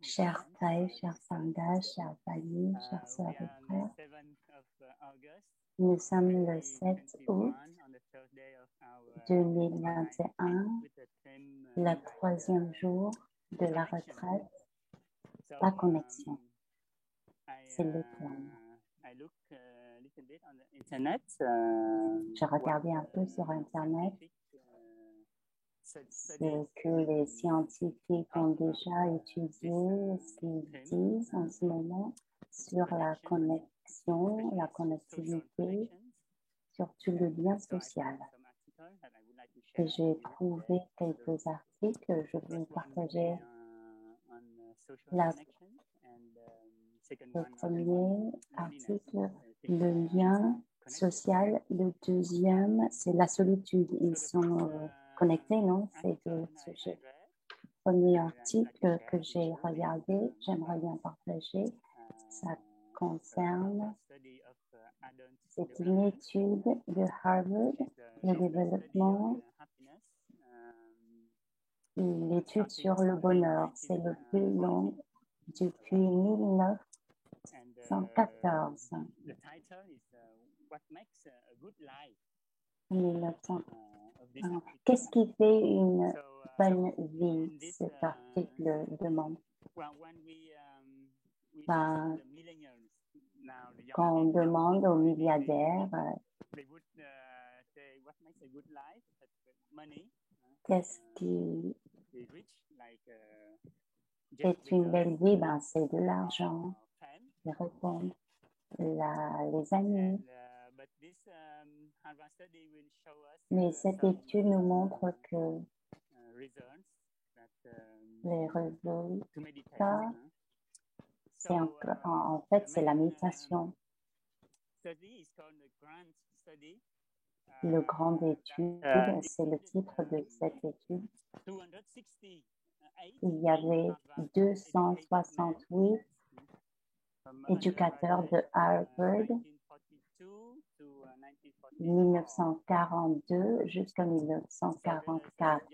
Chers Thaï, chers Sangha, chers familles, chères sœurs et frères, nous sommes le 7 août 2021, le troisième jour de la retraite, la connexion. C'est le plan. J'ai regardé un peu sur Internet ce que les scientifiques ont déjà étudié, ce qu'ils disent en ce moment sur la connexion, la connectivité, surtout le lien social. Et j'ai trouvé quelques articles que je vais partager. Le premier article, le lien social. Le deuxième, c'est la solitude. Ils sont connectés, non? C'est deux sujets. Le premier article que j'ai regardé, j'aimerais bien partager, ça concerne, c'est une étude de Harvard, le développement, l'étude sur le bonheur. C'est le plus long depuis 1914. 1900. Qu'est-ce qui fait une bonne vie? Cet article demande. Quand on demande aux milliardaires qu'est-ce qui est une belle vie, c'est de l'argent. Ils répondent les amis. Mais cette étude nous montre que les résultats, c'est en fait, c'est la méditation. Le grand étude, c'est le titre de cette étude. Il y avait 268 éducateurs de Harvard, 1942 jusqu'à 1944.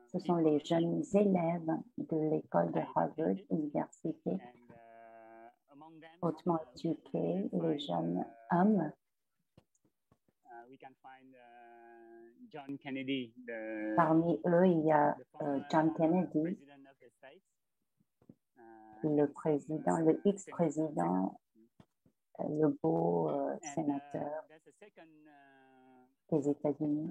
Ce sont les jeunes élèves de l'école de Harvard, université, hautement éduqués, les jeunes hommes. Parmi eux, il y a John Kennedy, le président, le ex-président, le beau sénateur des États-Unis.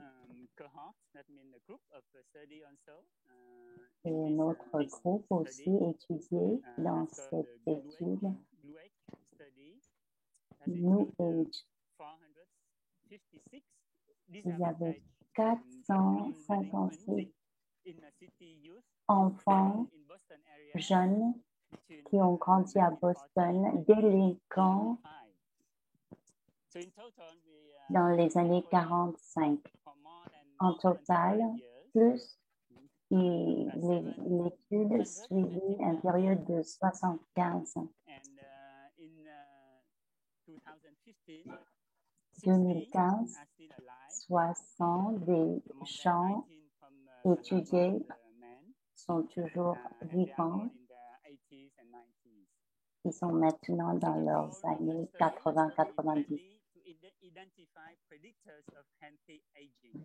Et notre groupe aussi étudié dans cette étude New Age. Il y avait 456 enfants jeunes qui ont grandi à Boston, délinquants dans les années 45. En total, plus l'étude suivit une période de 75. 2015, 60 des gens étudiés sont toujours vivants. Ils sont maintenant dans leurs années 80-90.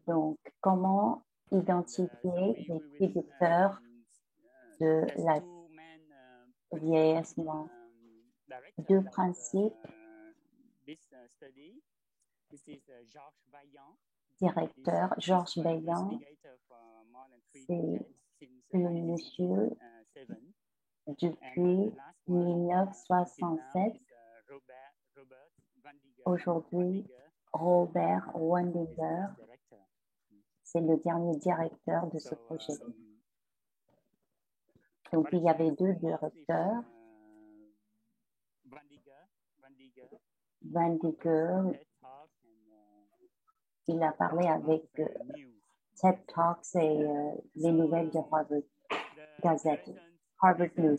Donc, comment identifier les prédicteurs de la vieillissement? Deux principes. Directeur Georges Vaillant, c'est le monsieur depuis 1967. Aujourd'hui, Robert Wandiger, c'est le dernier directeur de ce projet. Donc, il y avait deux directeurs. Wandiger, il a parlé avec TED Talks et les nouvelles de Harvard Gazette, Harvard News.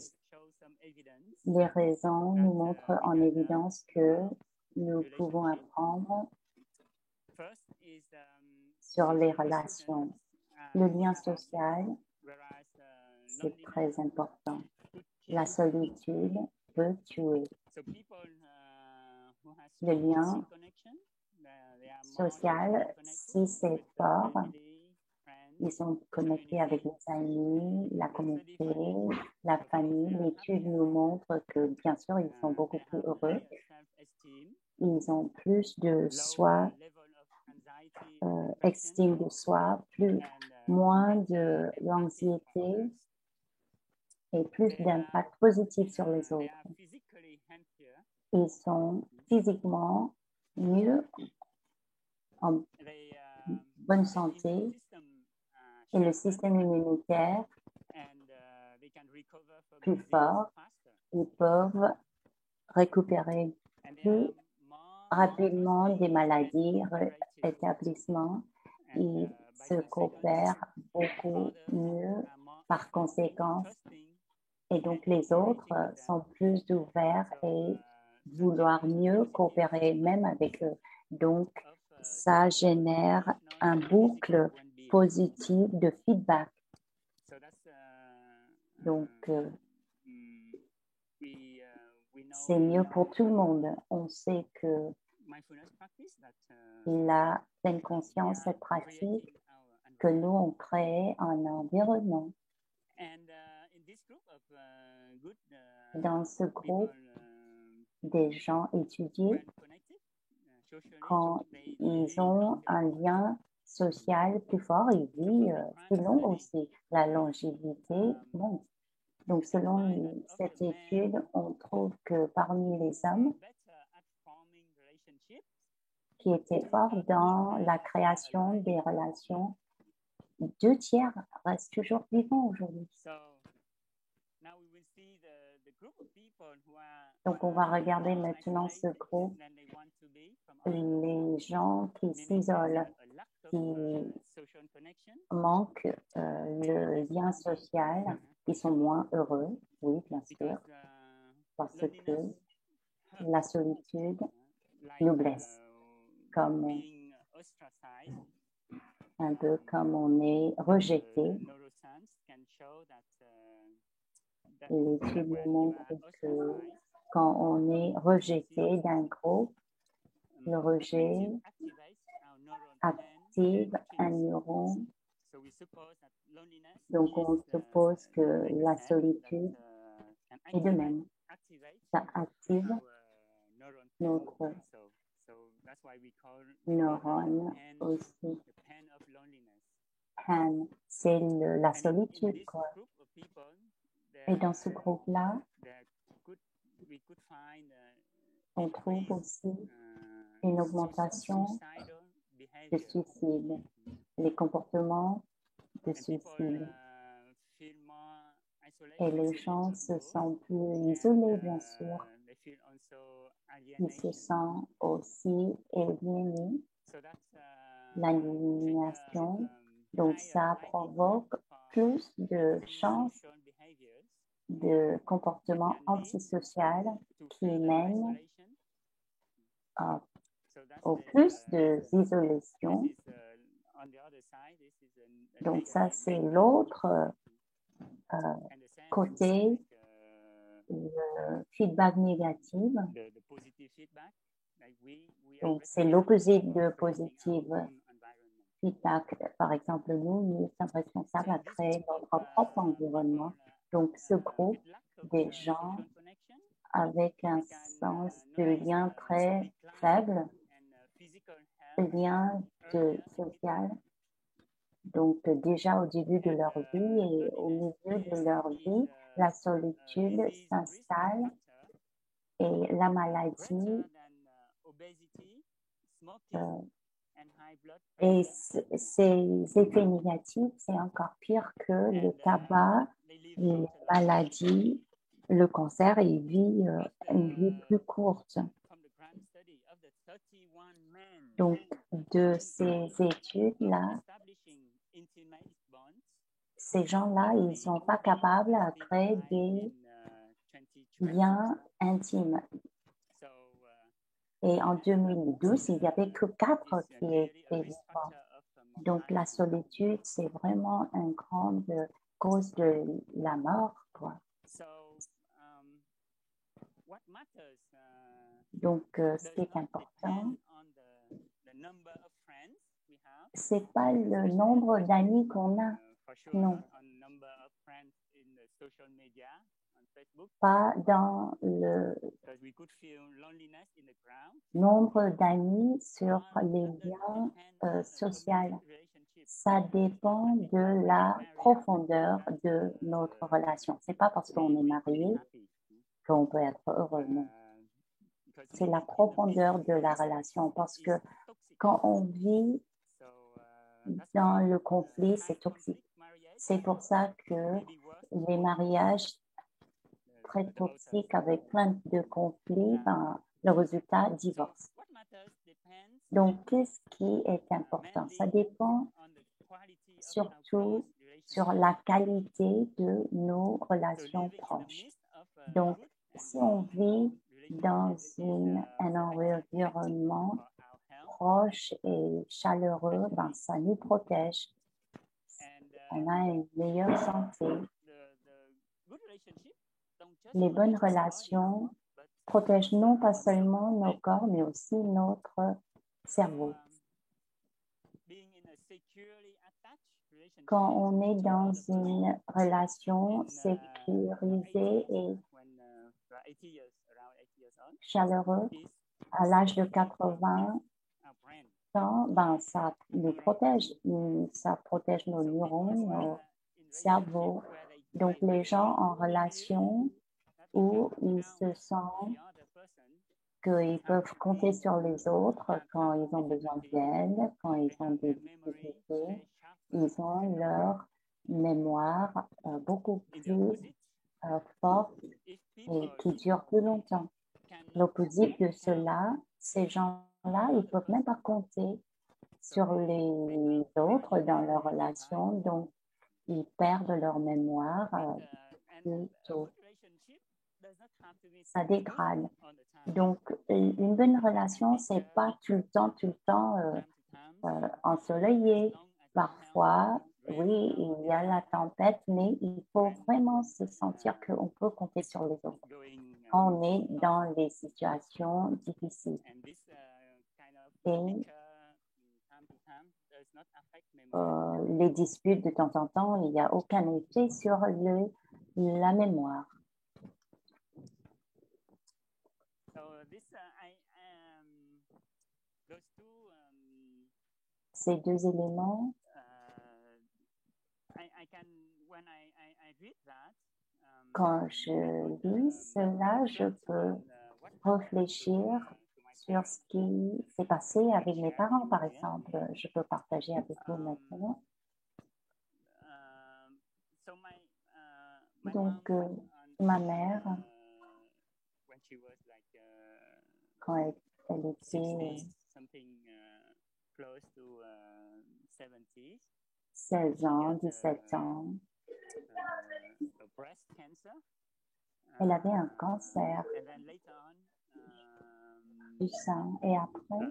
Les raisons nous montrent en évidence que nous pouvons apprendre sur les relations. Le lien social, c'est très important. La solitude peut tuer. Le lien social, si c'est fort, ils sont connectés avec les amis, la communauté, la famille. L'étude nous montre que, bien sûr, ils sont beaucoup plus heureux. Ils ont plus de soi, estime de soi, moins de l'anxiété et plus d'impact positif sur les autres. Ils sont physiquement mieux, en bonne santé, et le système immunitaire plus fort. Ils peuvent récupérer plus rapidement des maladies, rétablissement. Ils se coopèrent beaucoup mieux par conséquent. Et donc, les autres sont plus ouverts et vouloir mieux coopérer même avec eux. Donc, ça génère un boucle positive de feedback. Donc, c'est mieux pour tout le monde. On sait que la pleine conscience, cette pratique, que nous, on crée un environnement. Dans ce groupe des gens étudiés, quand ils ont un lien social plus fort, ils vivent plus long aussi. La longévité monte. Donc, selon cette étude, on trouve que parmi les hommes qui étaient forts dans la création des relations, 2/3 restent toujours vivants aujourd'hui. Donc, on va regarder maintenant ce groupe, les gens qui s'isolent, qui manquent le lien social, qui sont moins heureux, oui, bien sûr, parce que la solitude nous blesse, comme un peu comme on est rejeté. L'étude nous montre que quand on est rejeté d'un groupe, le rejet active un neuron. Donc, on suppose que la solitude est de même. Ça active notre neurone aussi. Pain, c'est la solitude, quoi. Et dans ce groupe-là, on trouve aussi une augmentation de suicide, les comportements de suicide. Et les gens se sentent plus isolés, bien sûr. Ils se sentent aussi aliénés, l'aliénation. Donc, ça provoque plus de chances de comportements antisocial qui mènent au plus d'isolation. Donc, ça, c'est l'autre côté, le feedback négatif. Donc, c'est l'opposé de positif feedback. Par exemple, nous sommes responsables à créer notre propre environnement. Donc, ce groupe des gens avec un sens de lien très faible, lien social. Donc, déjà au début de leur vie et au milieu de leur vie, la solitude s'installe et la maladie et ces effets négatifs, c'est encore pire que le tabac, les maladies, le cancer, et vit une vie plus courte. Donc, de ces études-là, ces gens-là, ils ne sont pas capables de créer des liens intimes. Et en 2012, il n'y avait que 4 qui étaient vivants. Donc, la solitude, c'est vraiment un grand cause de la mort, quoi. Donc, ce qui est important, c'est pas le nombre d'amis qu'on a, non. Pas dans le nombre d'amis sur les liens sociaux. Ça dépend de la profondeur de notre relation. C'est pas parce qu'on est marié qu'on peut être heureux, non. C'est la profondeur de la relation, parce que quand on vit dans le conflit, c'est toxique. C'est pour ça que les mariages très toxiques avec plein de conflits, ben, le résultat, divorce. Donc, qu'est-ce qui est important? Ça dépend surtout sur la qualité de nos relations proches. Donc, si on vit dans un environnement proche et chaleureux, ben, ça nous protège. On a une meilleure santé. Les bonnes relations protègent non pas seulement nos corps, mais aussi notre cerveau. Quand on est dans une relation sécurisée et chaleureuse, à l'âge de 80 ans, ben, ça nous protège. Ça protège nos neurones, nos cerveaux. Donc, les gens en relation où ils se sentent qu'ils peuvent compter sur les autres quand ils ont besoin d'aide, quand ils ont des difficultés, ils ont leur mémoire beaucoup plus forte et qui dure plus longtemps. L'opposé de cela, ces gens-là, ils ne peuvent même pas compter sur les autres dans leur relation, donc ils perdent leur mémoire plus tôt. Ça dégrade. Donc, une bonne relation, c'est pas tout le temps ensoleillé. Parfois, oui, il y a la tempête, mais il faut vraiment se sentir qu'on peut compter sur les autres quand on est dans des situations difficiles. Et les disputes de temps en temps, il n'y a aucun effet sur la mémoire. Ces deux éléments, quand je lis cela, je peux réfléchir sur ce qui s'est passé avec mes parents, par exemple. Je peux partager avec vous maintenant. Donc, ma mère, quand elle était 16 ans, 17 ans, elle avait un cancer du sein et après,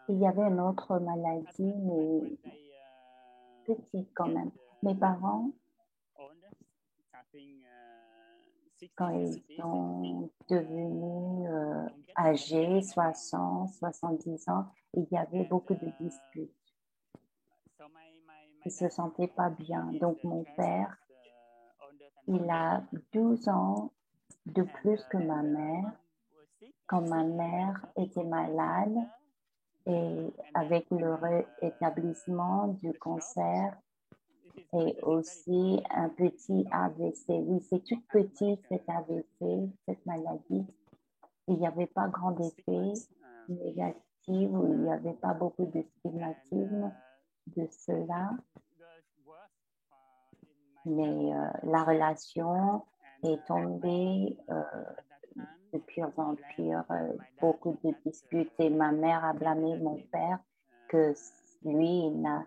il y avait une autre maladie, mais petite quand même. Mes parents, quand ils sont devenus âgés, 60, 70 ans, il y avait beaucoup de disputes. Ils ne se sentaient pas bien. Donc, mon père, il a 12 ans de plus que ma mère. Quand ma mère était malade et avec le rétablissement du cancer et aussi un petit AVC. Oui, c'est tout petit cet AVC, cette maladie. Il n'y avait pas grand effet négatif, il n'y avait pas beaucoup de stigmatisme de cela. Mais la relation est tombée de pire en pire, beaucoup de disputes et ma mère a blâmé mon père que lui, il n'a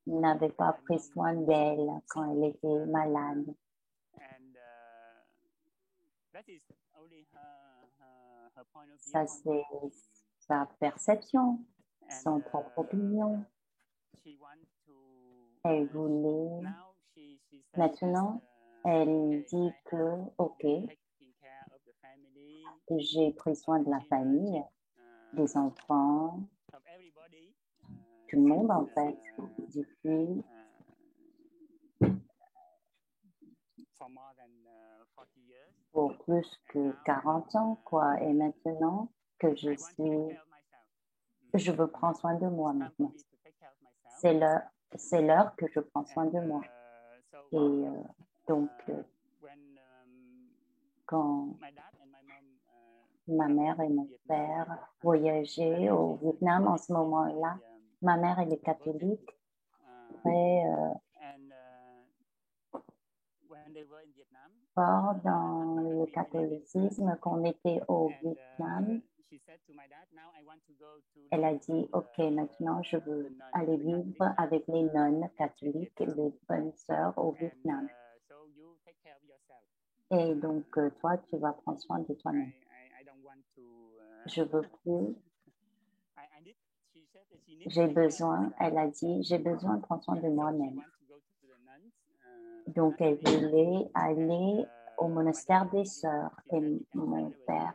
n'avait pas pris soin d'elle quand elle était malade. Ça, c'est sa perception, son propre opinion. Elle voulait, maintenant, elle dit que, ok, j'ai pris soin de la famille, des enfants, tout le monde en fait, depuis pour plus que 40 ans, quoi. Et maintenant que je veux prendre soin de moi maintenant. C'est l'heure que je prends soin de moi. Et donc, quand ma mère et mon père voyageaient au Vietnam en ce moment-là, ma mère, elle est catholique, très fort dans le catholicisme. Quand on était au Vietnam, elle a dit, OK, maintenant je veux aller vivre avec les nonnes catholiques, les bonnes sœurs au Vietnam. Et donc, toi, tu vas prendre soin de toi-même. Je veux plus. J'ai besoin, elle a dit, j'ai besoin de prendre soin de moi-même. Donc, elle voulait aller au monastère des sœurs. Et mon père,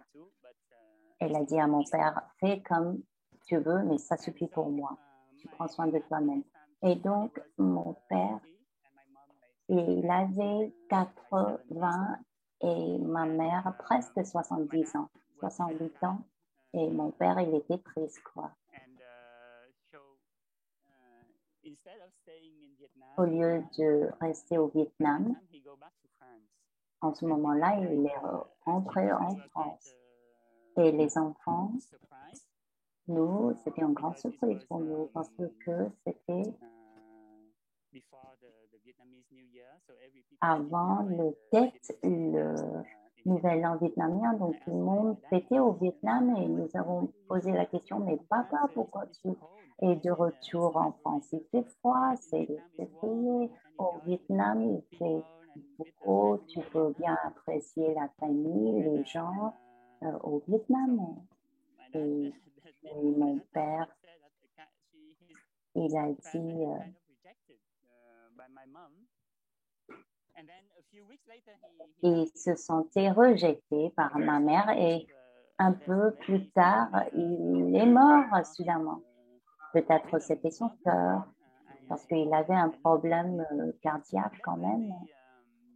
elle a dit à mon père, fais comme tu veux, mais ça suffit pour moi. Tu prends soin de toi-même. Et donc, mon père, il avait 80 et ma mère presque 70 ans, 68 ans. Et mon père, il était triste, quoi. Au lieu de rester au Vietnam, en ce moment-là, il est rentré en France. Et les enfants, nous, c'était une grande surprise pour nous parce que c'était avant le nouvel an vietnamien. Donc, tout le monde était au Vietnam et nous avons posé la question, mais papa, pourquoi tu es de retour en France? Il fait froid, c'est février. Au Vietnam, il fait beau, tu peux bien apprécier la famille, les gens au Vietnam. Et mon père, il a dit, il se sentait rejeté par ma mère et un peu plus tard, il est mort soudainement. Peut-être c'était son cœur, parce qu'il avait un problème cardiaque quand même,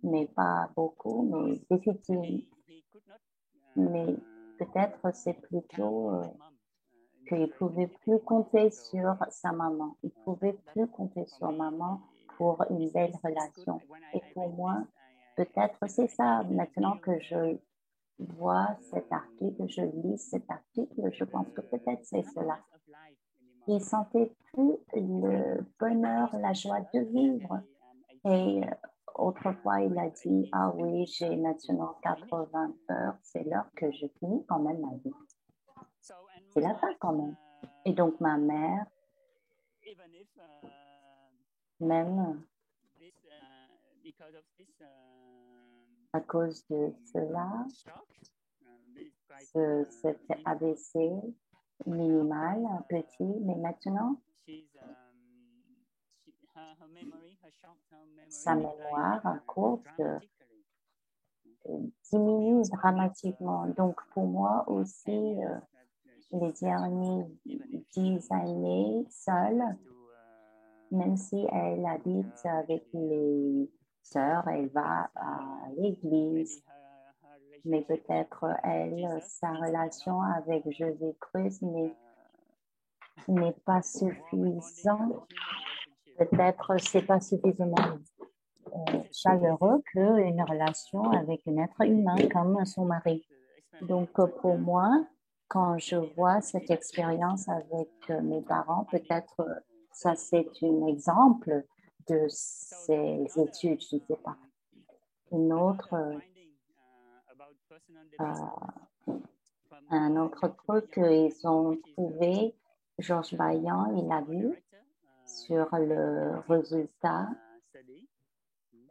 mais pas beaucoup, mais difficile. Mais peut-être c'est plutôt qu'il ne pouvait plus compter sur sa maman. Il ne pouvait plus compter sur maman pour une belle relation. Et pour moi, peut-être c'est ça. Maintenant que je vois cet article, je lis cet article, je pense que peut-être c'est cela. Il sentait plus le bonheur, la joie de vivre. Et autrefois, il a dit, ah oui, j'ai maintenant 80 heures, c'est l'heure que je finis quand même ma vie. C'est la fin quand même. Et donc ma mère, même à cause de cela, cet AVC minimal, petit, mais maintenant, sa mémoire courte diminue dramatiquement. Donc pour moi aussi, les dernières 10 années seule, même si elle habite avec les sœurs, elle va à l'église, mais peut-être elle, sa relation avec Jésus-Christ n'est pas suffisante. Peut-être c'est pas suffisamment chaleureux qu'une relation avec un être humain comme son mari. Donc pour moi, quand je vois cette expérience avec mes parents, peut-être ça c'est un exemple de ces études, je ne sais pas. Un autre truc qu'ils ont trouvé, Georges Vaillant, il a vu, sur le résultat.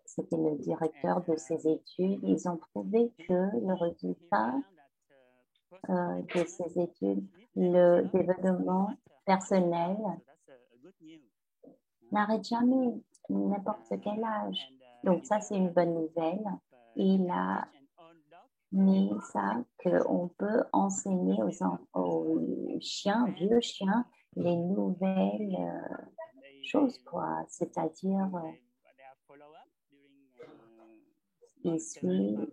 C'était le directeur de ces études. Ils ont prouvé que le résultat de ces études, le développement personnel n'arrête jamais n'importe quel âge. Donc ça, c'est une bonne nouvelle. Il a mis ça qu'on peut enseigner aux chiens, vieux chiens, les nouvelles choses, quoi. C'est-à-dire, ils suivent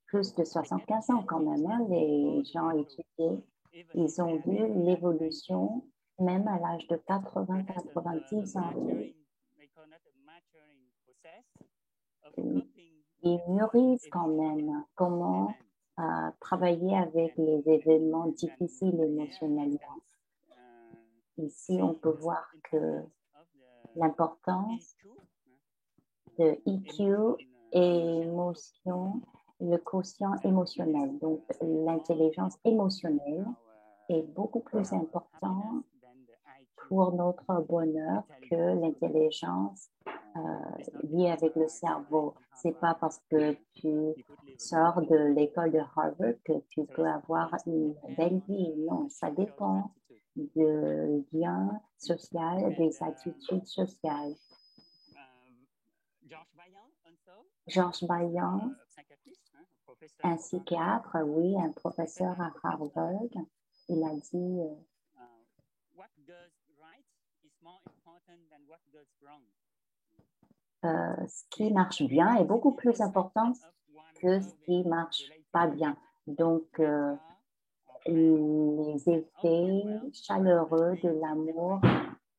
plus de 75 ans quand même, hein, les gens étudiés. Ils ont vu l'évolution même à l'âge de 80-90 ans. Ils mûrissent quand même comment travailler avec les événements difficiles émotionnellement. Ici, on peut voir que l'importance de EQ et émotion, le quotient émotionnel, donc l'intelligence émotionnelle est beaucoup plus important pour notre bonheur que l'intelligence liée avec le cerveau. C'est pas parce que tu sors de l'école de Harvard que tu peux avoir une belle vie. Non, ça dépend du lien social, des attitudes sociales. Georges Bayan, un psychiatre, oui, un professeur à Harvard, il a dit ce qui marche bien est beaucoup plus important que ce qui marche pas bien. Donc, les effets chaleureux de l'amour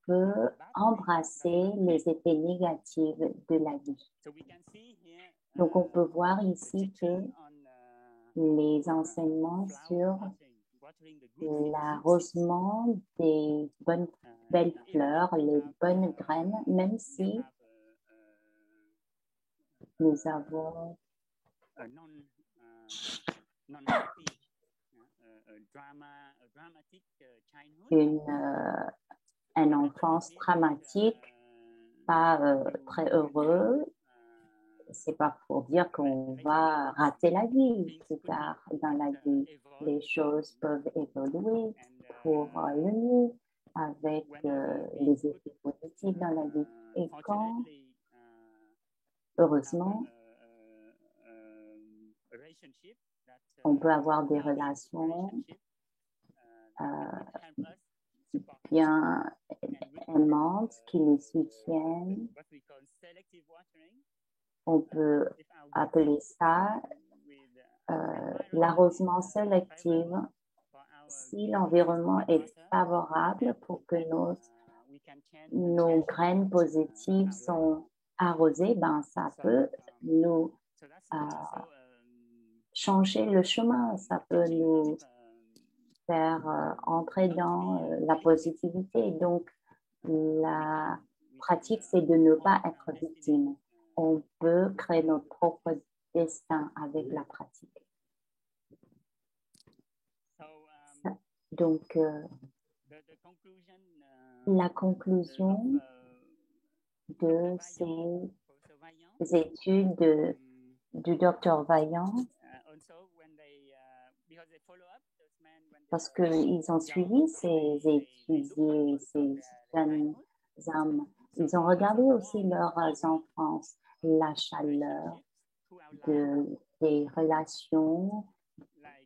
peuvent embrasser les effets négatifs de la vie. Donc, on peut voir ici que les enseignements sur l'arrosement des belles fleurs, les bonnes graines, même si nous avons une enfance dramatique, pas très heureux. C'est pas pour dire qu'on va rater la vie plus tard dans la vie. Les choses peuvent évoluer pour le mieux avec les effets positifs dans la vie. Et quand, heureusement, on peut avoir des relations bien aimantes qui nous soutiennent. On peut appeler ça l'arrosement sélectif. Si l'environnement est favorable pour que nos graines positives sont arrosées, ben, ça peut nous changer le chemin, ça peut nous faire entrer dans la positivité. Donc, la pratique, c'est de ne pas être victime. On peut créer notre propre destin avec la pratique. Donc, la conclusion de ces études du docteur Vaillant, parce qu'ils ont suivi ces étudiés, ces jeunes hommes, ils ont regardé aussi leurs enfances, la chaleur des relations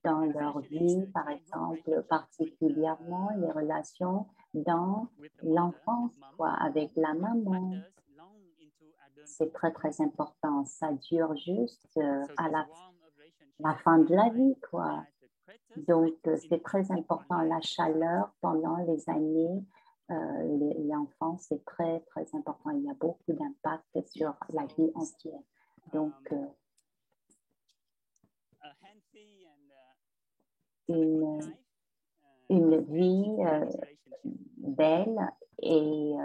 dans leur vie, par exemple, particulièrement les relations dans l'enfance, quoi, avec la maman. C'est très, très important. Ça dure juste à la fin de la vie, quoi. Donc, c'est très important. La chaleur pendant les années, l'enfance, c'est très, très important. Il y a beaucoup d'impact sur la vie entière. Donc, une vie belle et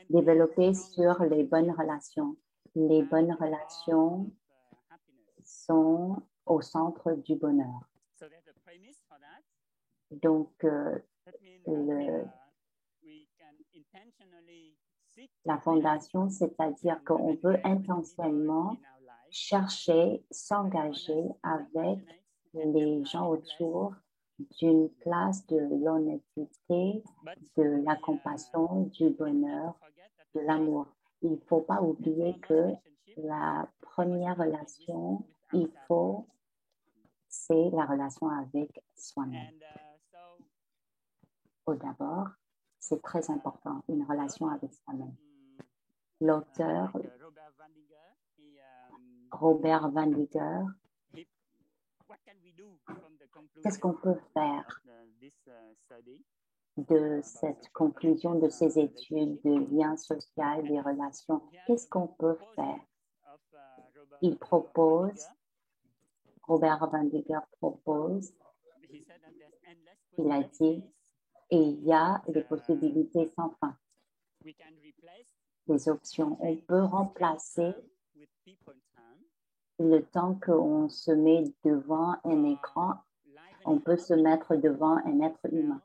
développée sur les bonnes relations. Les bonnes relations sont au centre du bonheur. Donc, la fondation, c'est-à-dire qu'on veut intentionnellement chercher, s'engager avec les gens autour d'une place de l'honnêteté, de la compassion, du bonheur, de l'amour. Il ne faut pas oublier que la première relation, c'est la relation avec soi-même. Au d'abord, c'est très important, une relation avec soi-même. L'auteur Robert Vandiger, qu'est-ce qu'on peut faire de cette conclusion de ces études de lien social, des relations? Qu'est-ce qu'on peut faire? Il propose, Robert Vandiger propose, il a dit, et il y a des possibilités sans fin, des options. On peut remplacer le temps qu'on se met devant un écran, on peut se mettre devant un être humain.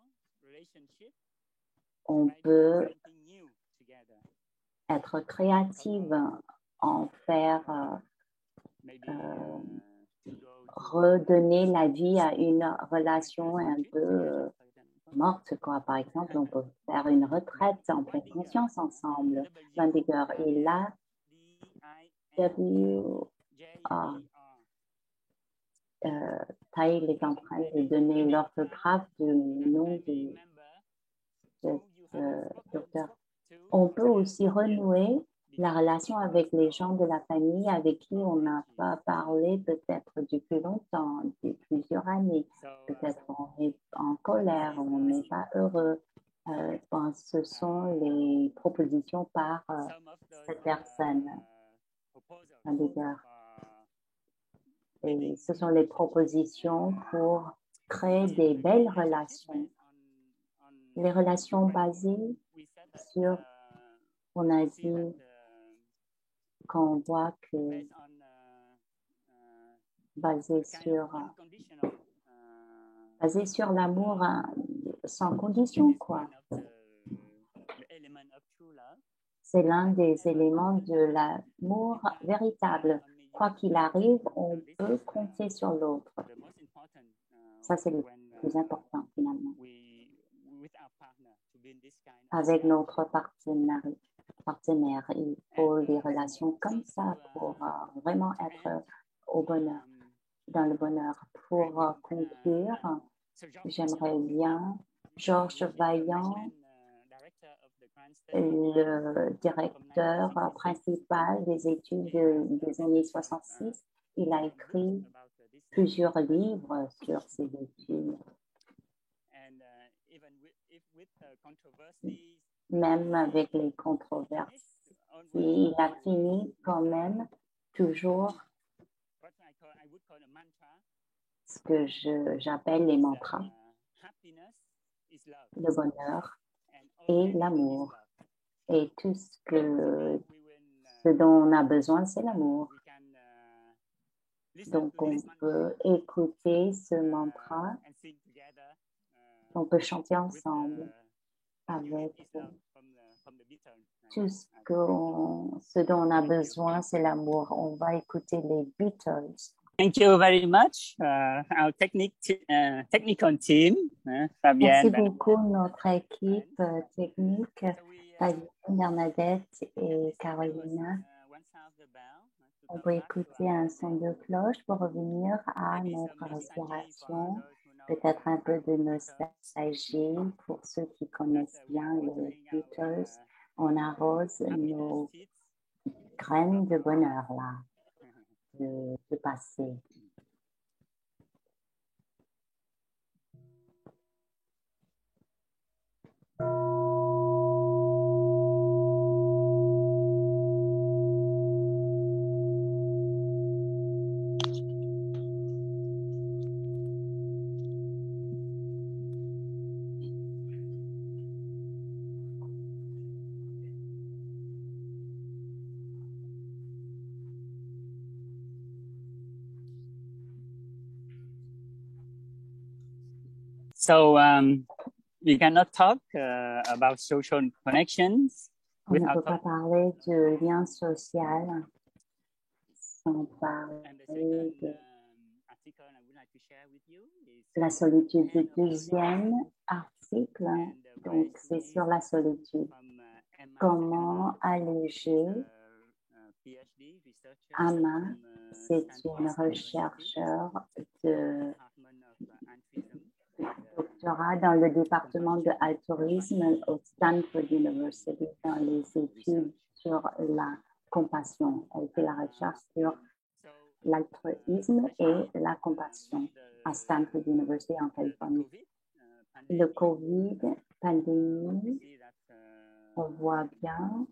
On peut être créative, en faire redonner la vie à une relation un peu morte, quoi. Par exemple, on peut faire une retraite en pleine conscience ensemble. Vandiger est là. Taïl est en train de donner l'orthographe du nom de docteur. On peut aussi renouer la relation avec les gens de la famille avec qui on n'a pas parlé peut-être depuis longtemps, depuis plusieurs années. Peut-être on est en colère, on n'est pas heureux. Ce sont les propositions par cette personne. Et ce sont les propositions pour créer des belles relations. Les relations basées sur, on a dit qu'on voit que basé sur l'amour sans condition, quoi. C'est l'un des éléments de l'amour véritable. Quoi qu'il arrive, on peut compter sur l'autre. Ça, c'est le plus important, finalement. Avec notre partenaire, il faut des relations comme ça pour vraiment être au bonheur, dans le bonheur. Pour conclure, j'aimerais bien Georges Vaillant, le directeur principal des études des années 66, il a écrit plusieurs livres sur ces études. Même avec les controverses, il a fini quand même toujours ce que j'appelle les mantras, le bonheur et l'amour. Et tout ce dont on a besoin, c'est l'amour. Donc, on peut écouter ce mantra, on peut chanter ensemble avec tout ce dont on a besoin, c'est l'amour. On va écouter les Beatles. Thank you very much, our technical team, Fabienne. Merci beaucoup, notre équipe technique, Fabienne, Bernadette et Carolina. On peut écouter un son de cloche pour revenir à notre respiration, peut-être un peu de nostalgie pour ceux qui connaissent bien les Beatles. On arrose nos graines de bonheur là, de passé. So we cannot talk about social connections On ne peut pas parler de lien social sans parler de la solitude. Le deuxième article, donc, c'est sur la solitude. Comment alléger. Amma, c'est une chercheure de doctorat dans le département de altruisme au Stanford University dans les études sur la compassion. Elle fait la recherche sur l'altruisme et la compassion à Stanford University en Californie. Le COVID, pandémie, on voit bien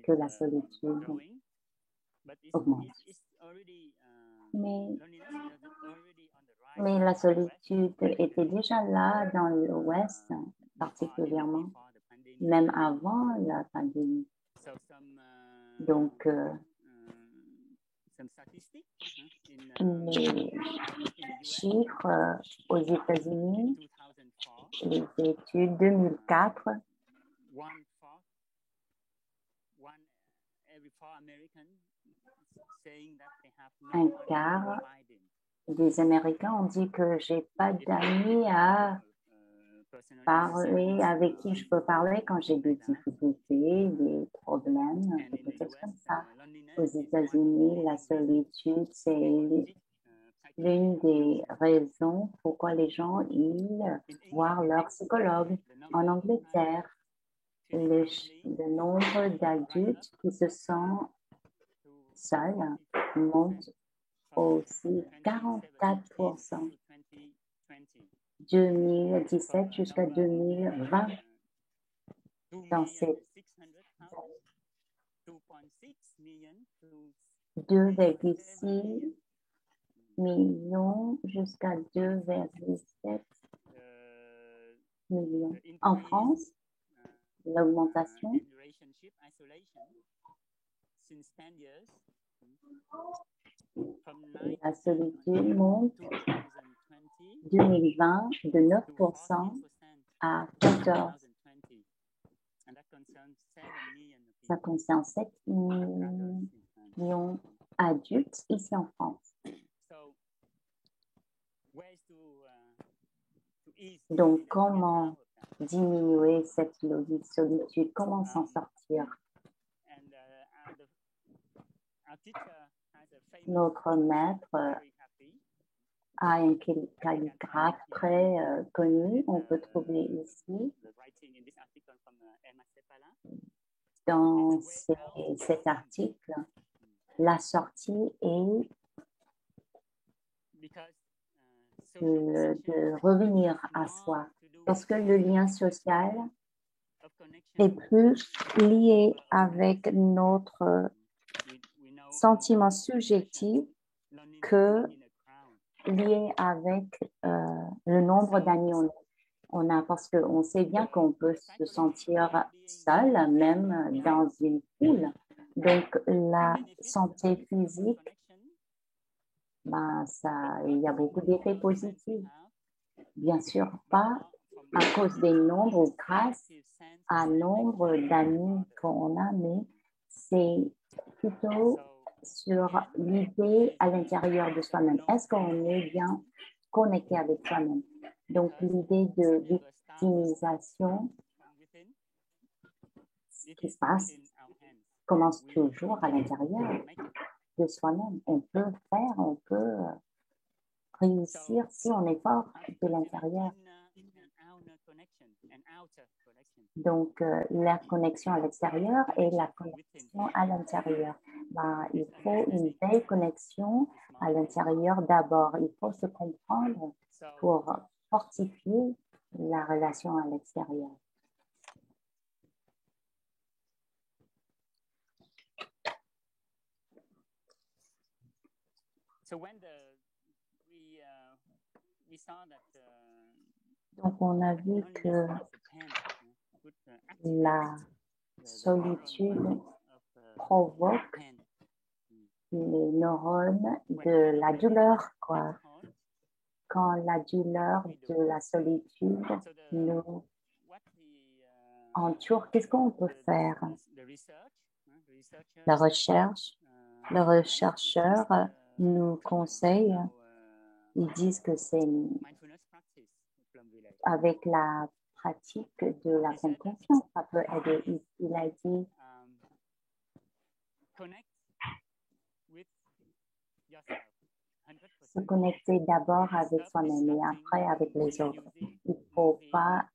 que la solitude augmente. Mais la solitude était déjà là dans l'Ouest, particulièrement, même avant la pandémie. Donc, les chiffres aux États-Unis, les études 2004, un quart des Américains ont dit que j'ai pas d'amis à parler, avec qui je peux parler quand j'ai des difficultés, des problèmes, quelque chose comme ça. Aux États-Unis, la solitude, c'est l'une des raisons pourquoi les gens ils voient leur psychologue. En Angleterre, le nombre d'adultes qui se sentent seuls monte aussi 44%. 2017 jusqu'à 2020. Dans ces 2,6 millions jusqu'à 2,7 millions. En France, l'augmentation la solitude monte 2020 de 9% à 14%. Ça concerne 7 millions d'adultes ici en France. Donc, comment diminuer cette solitude? Comment s'en sortir? Notre maître a un calligraphe très connu, on peut trouver ici dans cet article. La sortie est de revenir à soi, parce que le lien social est plus lié avec notre sentiment subjectif que lié avec le nombre d'amis on a, parce qu'on sait bien qu'on peut se sentir seul, même dans une foule. Donc, la santé physique, il y a beaucoup d'effets positifs. Bien sûr, pas à cause des nombres ou grâce à nombre d'amis qu'on a, mais c'est plutôt sur l'idée à l'intérieur de soi-même. Est-ce qu'on est bien connecté avec soi-même? Donc, l'idée de victimisation, ce qui se passe, commence toujours à l'intérieur de soi-même. On peut réussir si on est fort de l'intérieur. Donc, la connexion à l'extérieur et la connexion à l'intérieur. Il faut une belle connexion à l'intérieur d'abord. Il faut se comprendre pour fortifier la relation à l'extérieur. Donc, on a vu que la solitude provoque les neurones de la douleur, quoi. Quand la douleur de la solitude nous en tour, qu'est-ce qu'on peut faire? La recherche, le rechercheur nous conseille, ils disent que c'est avec la pratique de la pleine conscience, ça peut aider. Il a dit se connecter d'abord avec soi-même et après avec les autres. Il ne faut pas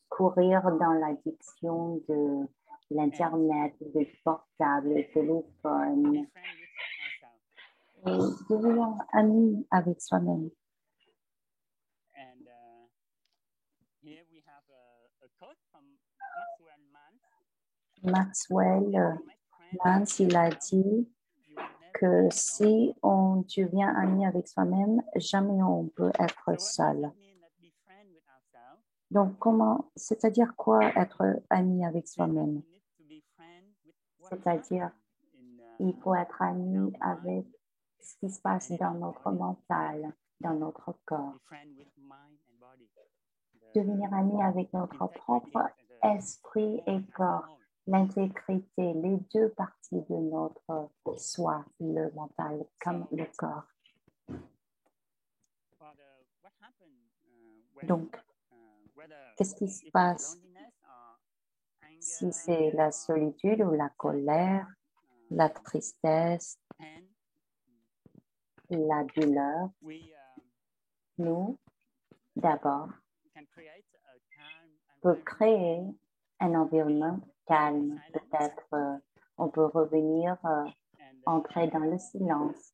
courir dans l'addiction de l'Internet, du portable, du téléphone. Et devenir ami avec soi-même. Maxwell Mans, il a dit que si on devient ami avec soi-même, jamais on peut être seul. Donc, comment, c'est-à-dire quoi être ami avec soi-même? C'est-à-dire, il faut être ami avec ce qui se passe dans notre mental, dans notre corps. Devenir ami avec notre propre esprit et corps, l'intégrité, les deux parties de notre soi, le mental comme le corps. Donc, qu'est-ce qui se passe si c'est la solitude ou la colère, la tristesse, la douleur? Nous, d'abord, peut créer un environnement calme. Peut-être on peut revenir, entrer dans le silence.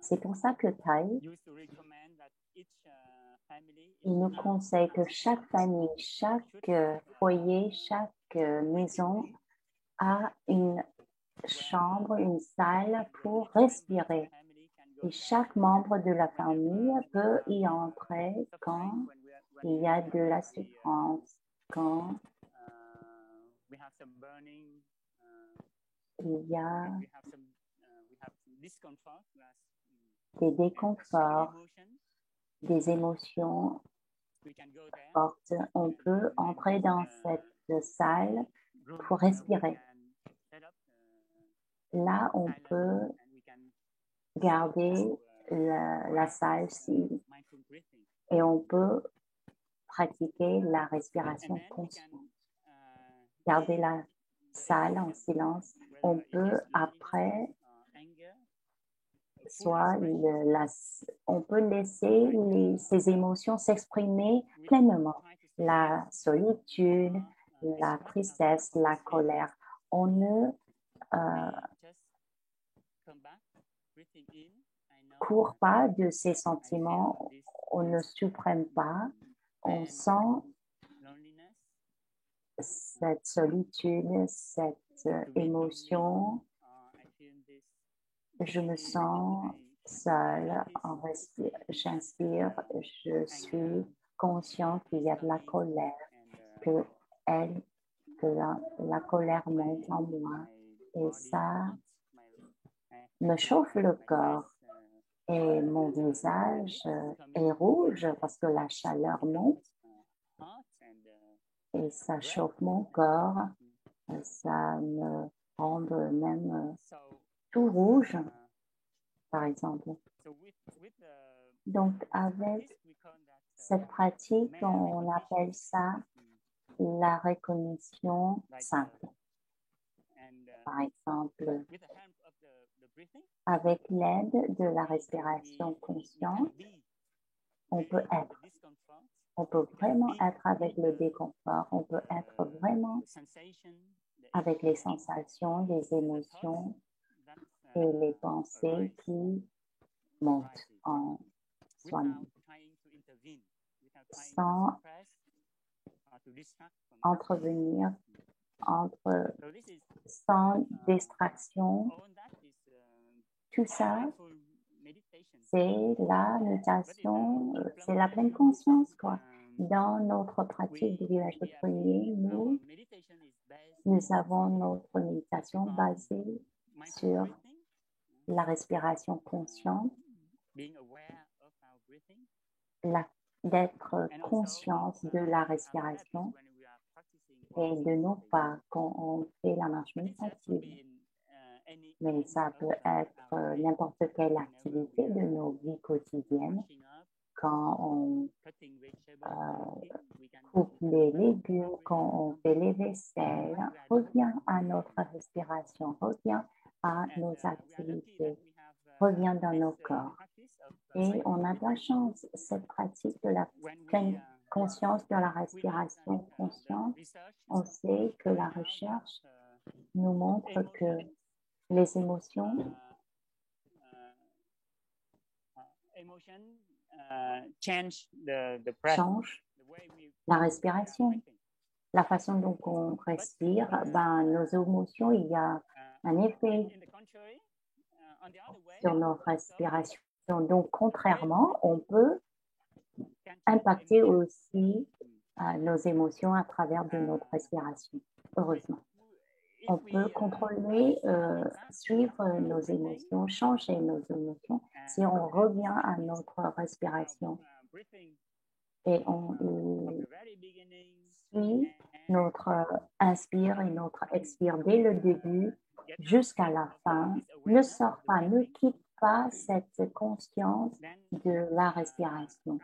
C'est pour ça que Tai, il nous conseille que chaque famille, chaque foyer, chaque maison a une chambre, une salle pour respirer. Et chaque membre de la famille peut y entrer quand il y a de la souffrance, quand il y a des déconforts, des émotions fortes. On peut entrer dans cette salle pour respirer. Là, on peut garder la salle et on peut pratiquer la respiration consciente. Garder la salle en silence. On peut après, on peut laisser ces émotions s'exprimer pleinement. La solitude, la tristesse, la colère. On ne court pas de ces sentiments, on ne supprime pas, on sent cette solitude, cette émotion. Je me sens seule, j'inspire, je suis consciente qu'il y a de la colère, que la colère monte en moi et ça me chauffe le corps et mon visage est rouge parce que la chaleur monte et ça chauffe mon corps, ça me rend même tout rouge, par exemple. Donc, avec cette pratique, on appelle ça la reconnaissance simple. Par exemple, avec l'aide de la respiration consciente, on peut vraiment être avec le déconfort, on peut être vraiment avec les sensations, les émotions et les pensées qui montent en soi-même, sans intervenir, sans distraction. Tout ça, c'est la méditation, c'est la pleine conscience, quoi. Dans notre pratique du village de prière, nous avons notre méditation basée sur la respiration consciente, d'être conscience de la respiration et de nos pas quand on fait la marche méditative. Mais ça peut être n'importe quelle activité de nos vies quotidiennes. Quand on coupe les légumes, quand on fait les vaisselles, revient à notre respiration, revient à nos activités, revient dans nos corps. Et on a de la chance, cette pratique de la pleine conscience de la respiration consciente. On sait que la recherche nous montre que les émotions changent la respiration. La façon dont on respire, nos émotions, il y a un effet sur nos respirations. Donc, contrairement, on peut impacter aussi nos émotions à travers de notre respiration, heureusement. On peut contrôler, suivre nos émotions, changer nos émotions si on revient à notre respiration et on suit notre inspire et notre expire dès le début jusqu'à la fin. Ne sort pas, ne quitte pas cette conscience de la respiration,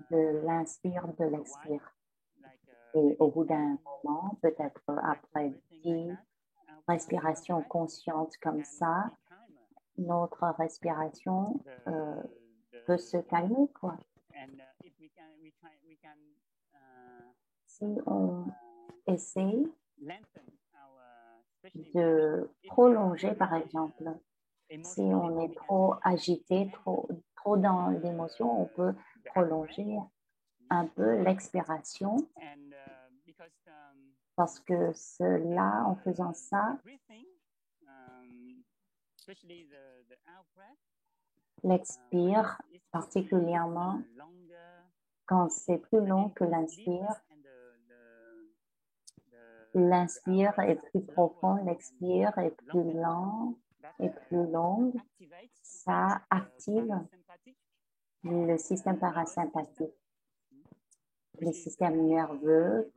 de l'inspire, de l'expire. Et au bout d'un moment, peut-être après 10 respirations conscientes comme ça, notre respiration peut se calmer, quoi. Si on essaie de prolonger, par exemple, si on est trop agité, trop dans l'émotion, on peut prolonger un peu l'expiration parce que cela, en faisant ça, l'expire particulièrement quand c'est plus long que l'inspire. L'inspire est plus profond, l'expire est plus lent et plus longue. Ça active le système parasympathique, le système nerveux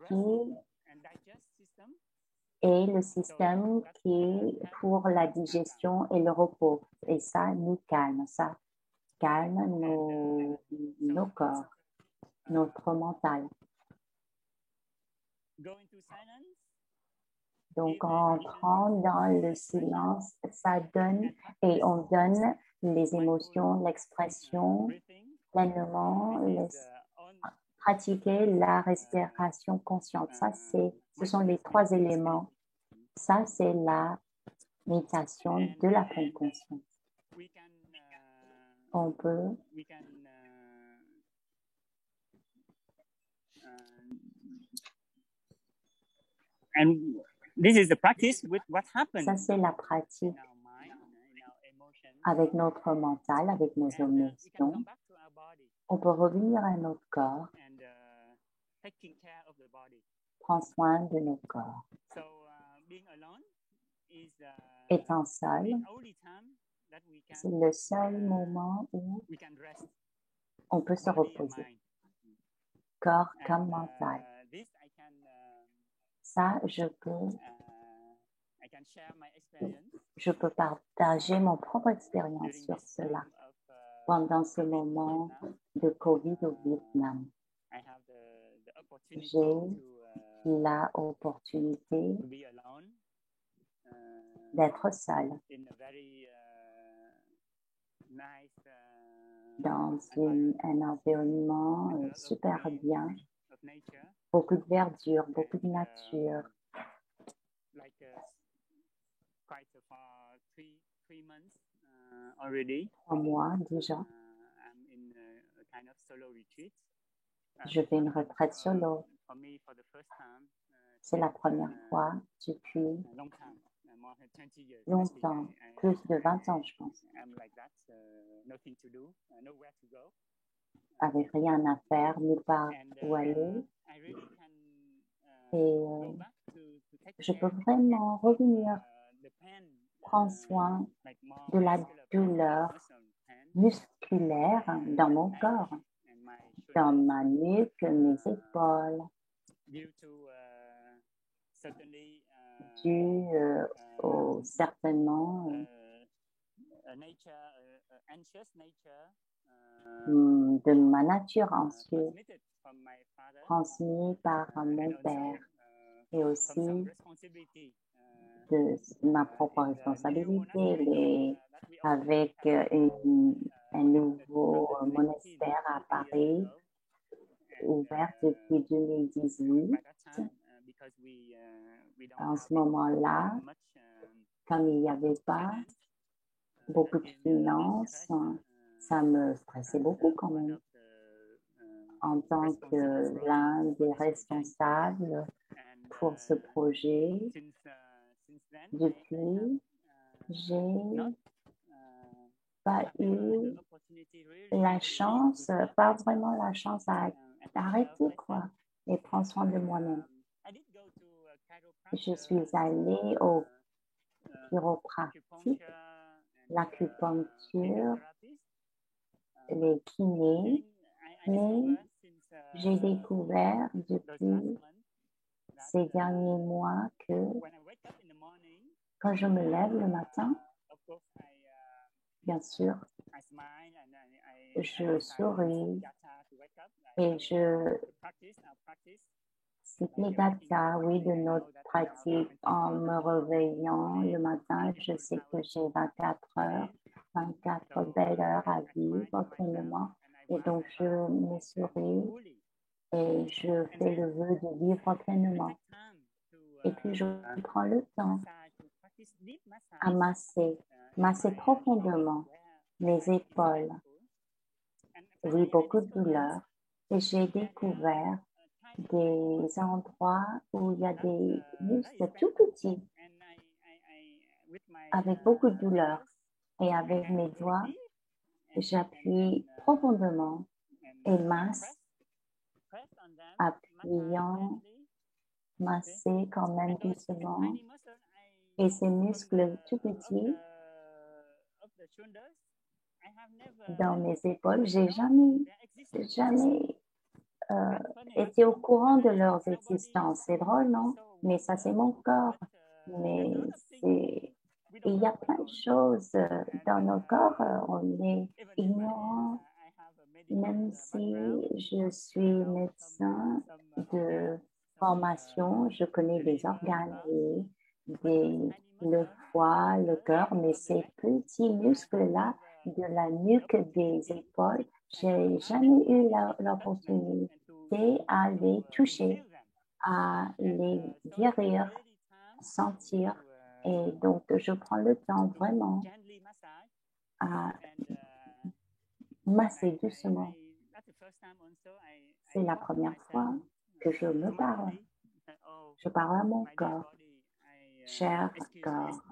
et le système qui est pour la digestion et le repos. Et ça nous calme, ça calme nos corps, notre mental. Donc, en entrant dans le silence, ça donne et on donne les émotions, l'expression pleinement, pratiquer la respiration consciente. Ça, ce sont les 3 éléments. Ça, c'est la méditation de la pleine conscience. On peut this is the practice with what happens. Ça, c'est la pratique avec notre mental, avec nos émotions. On peut revenir à notre corps, prendre soin de nos corps. Étant seul, c'est le seul moment où on peut se reposer, corps comme mental. Ça, je peux partager mon propre expérience sur cela pendant ce moment de COVID au Vietnam. J'ai la opportunité d'être seule dans un environnement super bien, beaucoup de verdure, beaucoup de nature. 3 mois déjà. Je fais une retraite solo. C'est la première fois depuis longtemps, plus de 20 ans, je pense. Avec rien à faire, nulle part où aller. Et je peux vraiment revenir prendre soin de la douleur musculaire dans mon corps dans ma nuque, mes épaules, dû certainement de ma nature anxieuse, transmis par mon père, et aussi de ma propre responsabilité, avec un nouveau monastère à Paris, ouvert depuis 2018. En ce moment-là, comme il n'y avait pas beaucoup de finances, ça me stressait beaucoup quand même. En tant que l'un des responsables pour ce projet, depuis, j'ai pas eu la chance, pas vraiment la chance d'arrêter quoi, et prendre soin de moi-même. Je suis allée au chiropratique, l'acupuncture, les kinés, mais j'ai découvert depuis ces derniers mois que quand je me lève le matin, bien sûr, je souris et je cite les gatha, oui, de notre pratique. En me réveillant le matin, je sais que j'ai 24 heures, 24 belles heures à vivre pleinement. Et donc, je me souris et je fais le vœu de vivre pleinement. Et puis, je prends le temps à masser profondément mes épaules. Oui, beaucoup de douleur. Et j'ai découvert des endroits où il y a des muscles tout petits, avec beaucoup de douleur. Et avec mes doigts, j'appuie profondément et masse, appuyant, masser quand même doucement. Et ces muscles tout petits dans mes épaules, j'ai jamais été au courant de leur existence. C'est drôle, non? Mais ça, c'est mon corps. Mais il y a plein de choses dans nos corps, on est ignorant. Même si je suis médecin de formation, je connais des organes, le foie, le cœur, mais ces petits muscles-là de la nuque des épaules, j'ai jamais eu l'opportunité à les toucher, à les guérir, sentir. Et donc, je prends le temps vraiment à masser doucement. C'est la première fois que je me parle. Je parle à mon corps. Cher corps,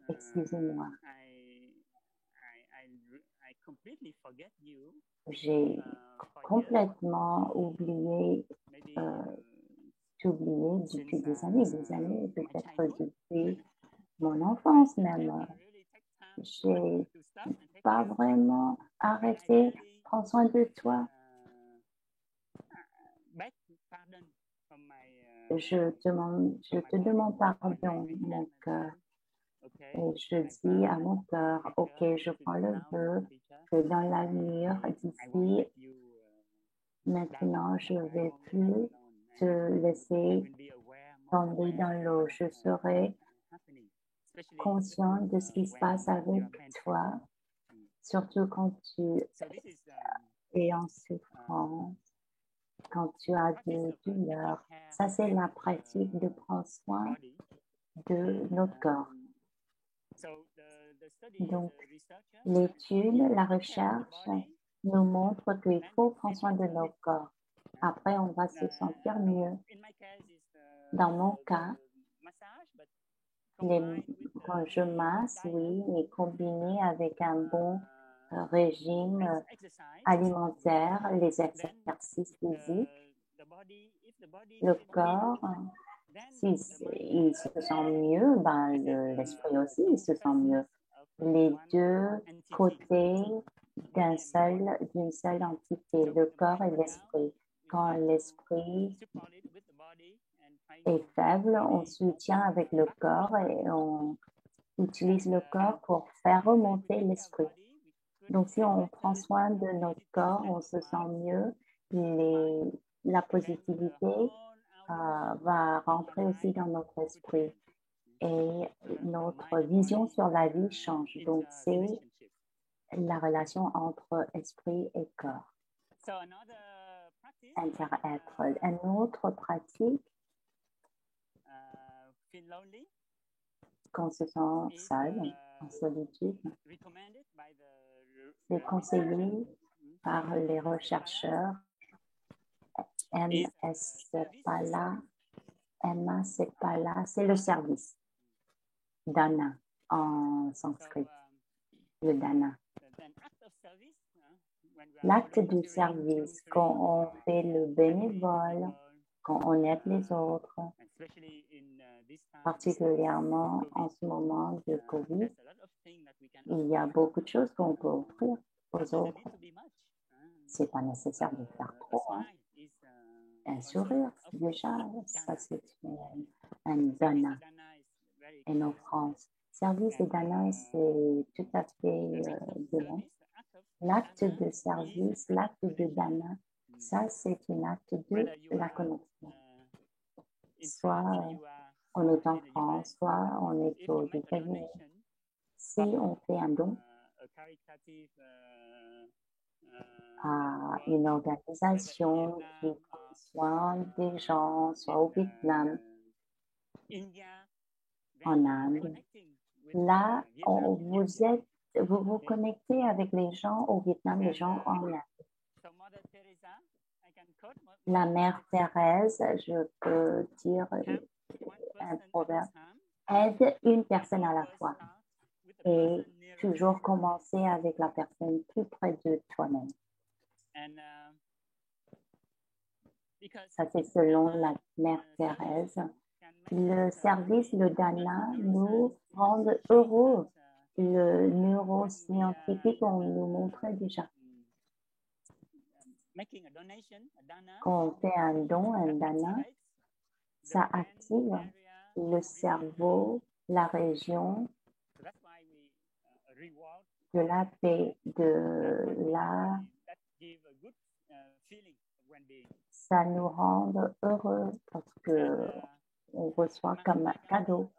excusez-moi. J'ai complètement oublié depuis des années, peut-être depuis mon enfance même. J'ai pas vraiment arrêté. Prends soin de toi. Je te demande pardon, mon cœur. Et je dis à mon cœur, ok, je prends le vœu que dans l'avenir, d'ici, maintenant, je ne vais plus te laisser tomber dans l'eau. Je serai conscient de ce qui se passe avec toi, surtout quand tu es en souffrance, quand tu as de douleur. Ça, c'est la pratique de prendre soin de notre corps. Donc, l'étude, la recherche nous montre qu'il faut prendre soin de nos corps. Après, on va se sentir mieux. Dans mon cas, quand je masse, oui, et combiné avec un bon régime alimentaire, les exercices physiques, le corps, s'il se sent mieux, ben, l'esprit aussi il se sent mieux. Les deux côtés d'une seule entité, le corps et l'esprit. Quand l'esprit est faible, on soutient avec le corps et on utilise le corps pour faire remonter l'esprit. Donc, si on prend soin de notre corps, on se sent mieux. La positivité va rentrer aussi dans notre esprit et notre vision sur la vie change. Donc, c'est la relation entre esprit et corps. Inter-être. Une autre pratique, quand on se sent seul, en solitude, c'est conseillé par les chercheurs Emma Sepala, c'est le service. Dana en sanskrit, le dana. L'acte du service, quand on fait le bénévole, quand on aide les autres, particulièrement en ce moment de Covid, il y a beaucoup de choses qu'on peut offrir aux autres. C'est pas nécessaire de faire trop. Un sourire, déjà, ça c'est un dana. Et en France, service et dana, c'est tout à fait de même. L'acte de service, l'acte de dana, ça c'est un acte de la connexion. Soit on est en France, soit on est aux États-Unis. Si on fait un don à une organisation qui prend soin des gens, soit au Vietnam, en Inde, là, vous vous connectez avec les gens au Vietnam, les gens en Inde. La mère Thérèse, je peux dire un proverbe, aide une personne à la fois et toujours commencer avec la personne plus près de toi-même. Ça, c'est selon la mère Thérèse. Le service, le dana, nous rend heureux. Le neuroscientifique, on nous montrait déjà. Quand on fait un don, un dana, ça active le cerveau, la région de la paix, de la... Ça nous rend heureux parce que on reçoit comme un cadeau.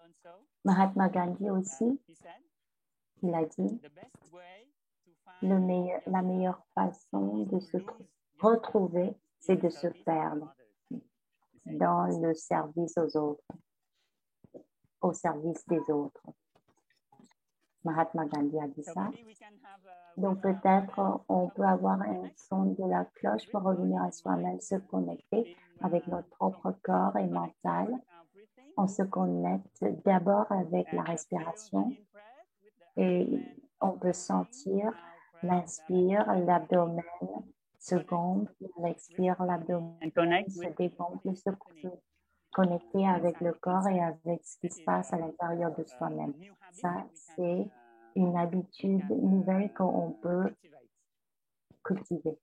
Mahatma Gandhi aussi, il a dit, la meilleure façon de se retrouver, c'est de se perdre dans le service aux autres, au service des autres. Mahatma Gandhi a dit ça. Donc peut-être on peut avoir un son de la cloche pour revenir à soi-même, se connecter avec notre propre corps et mental. On se connecte d'abord avec la respiration et on peut sentir l'inspire, l'abdomen se gonfle, l'expire, l'abdomen se dégonfle, se connecter avec le corps et avec ce qui se passe à l'intérieur de soi-même. Ça, c'est une habitude nouvelle qu'on peut cultiver.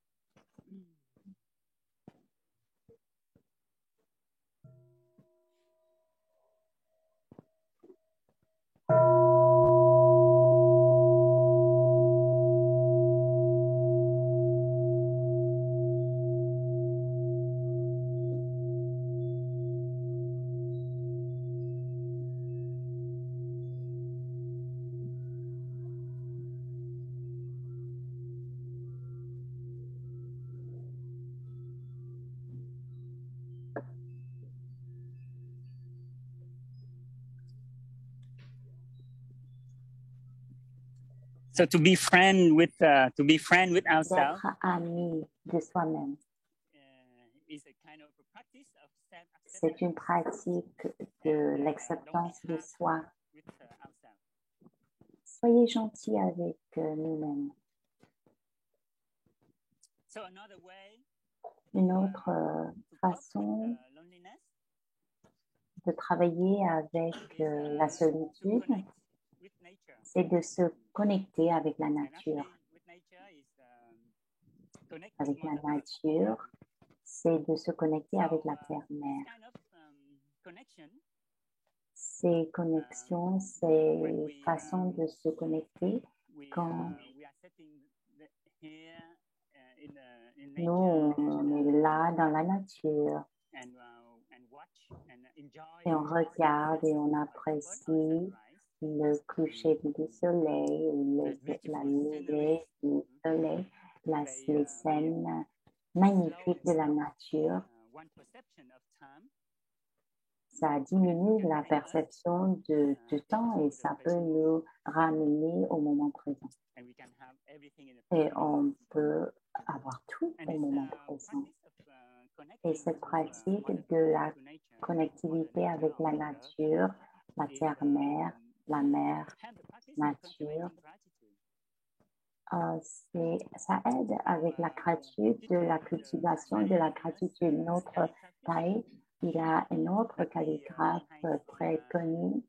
So to be friend with ourselves. D'être ami de soi-même. C'est une pratique de l'acceptance de soi. Soyez gentils avec nous-mêmes. Une autre façon de travailler avec la solitude, c'est de se connecter avec la nature. avec la nature, c'est de se connecter avec la terre-mère. Ces connexions, ces façons de se connecter quand nous, on est là dans la nature et on regarde et on apprécie le coucher du soleil, la levée du soleil, les scènes magnifiques de la nature. Ça diminue la perception du temps et ça peut nous ramener au moment présent. Et on peut avoir tout au moment présent. Et cette pratique de la connectivité avec la nature, la terre-mère, la mer, nature, ça aide avec la gratitude, de la cultivation de la gratitude. Notre Thaï, il y a un autre calligraphe très connu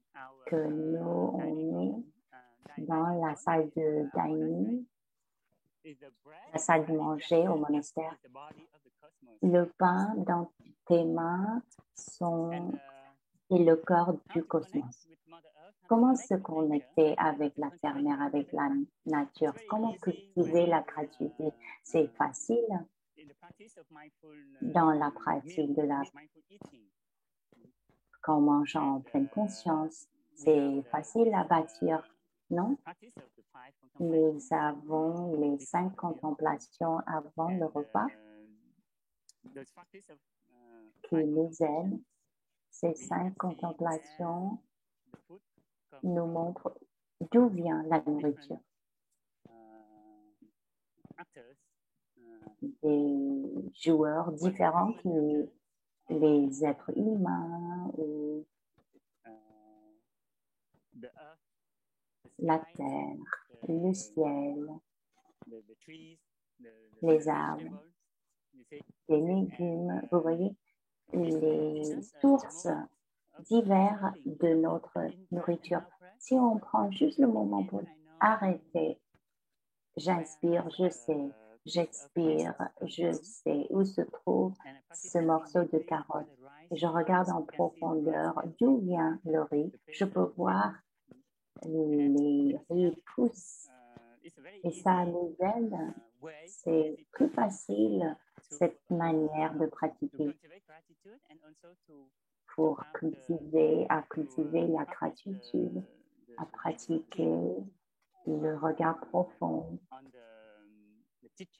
que nous, on est dans la salle de dining, la salle de manger au monastère. Le pain dans tes mains est le corps du cosmos. Comment se connecter avec la terre-mère, avec la nature? Comment cultiver la gratitude? C'est facile dans la pratique quand on mange en pleine conscience. C'est facile à bâtir, non? Nous avons les 5 contemplations avant le repas qui nous aident. Ces 5 contemplations nous montrent d'où vient la nourriture. Des joueurs différents que les êtres humains ou la terre, le ciel, les arbres, les légumes. Vous voyez, les sources divers de notre nourriture. Si on prend juste le moment pour arrêter, j'inspire, je sais, j'expire, je sais où se trouve ce morceau de carotte. Je regarde en profondeur d'où vient le riz. Je peux voir les riz poussent et ça nous aide. C'est plus facile cette manière de pratiquer pour cultiver la gratitude, à pratiquer le regard profond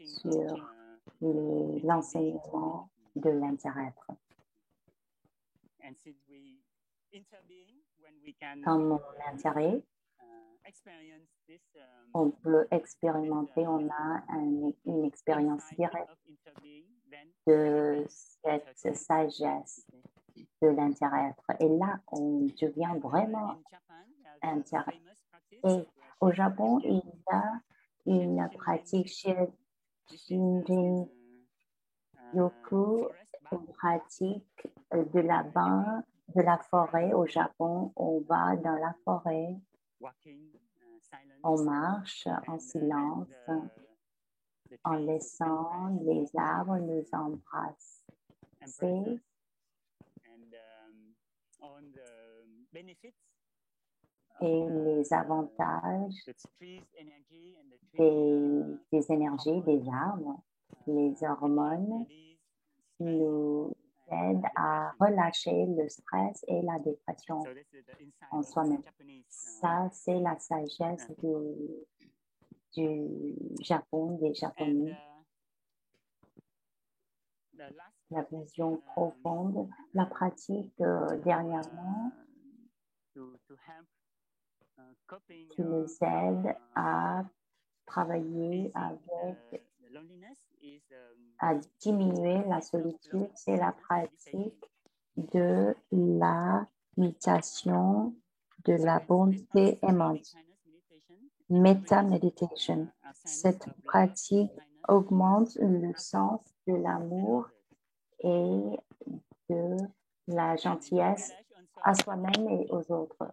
sur l'enseignement de l'intérieur. Comme on intérêt, on peut expérimenter, on a une expérience directe de cette sagesse de l'intérieur. Et là, on devient vraiment intérieur. Et au Japon, il y a une pratique chez Shinrin Yoku, une pratique de la bain de la forêt. Au Japon, on va dans la forêt, on marche en silence, en laissant les arbres nous embrasser. Et les avantages des énergies des arbres, les hormones nous aident à relâcher le stress et la dépression en soi-même. Ça, c'est la sagesse du Japon, des Japonais. La vision profonde, la pratique dernièrement qui nous aide à travailler à diminuer la solitude, c'est la pratique de la méditation de la bonté aimante, Metta Meditation. Cette pratique augmente le sens de l'amour et de la gentillesse à soi-même et aux autres,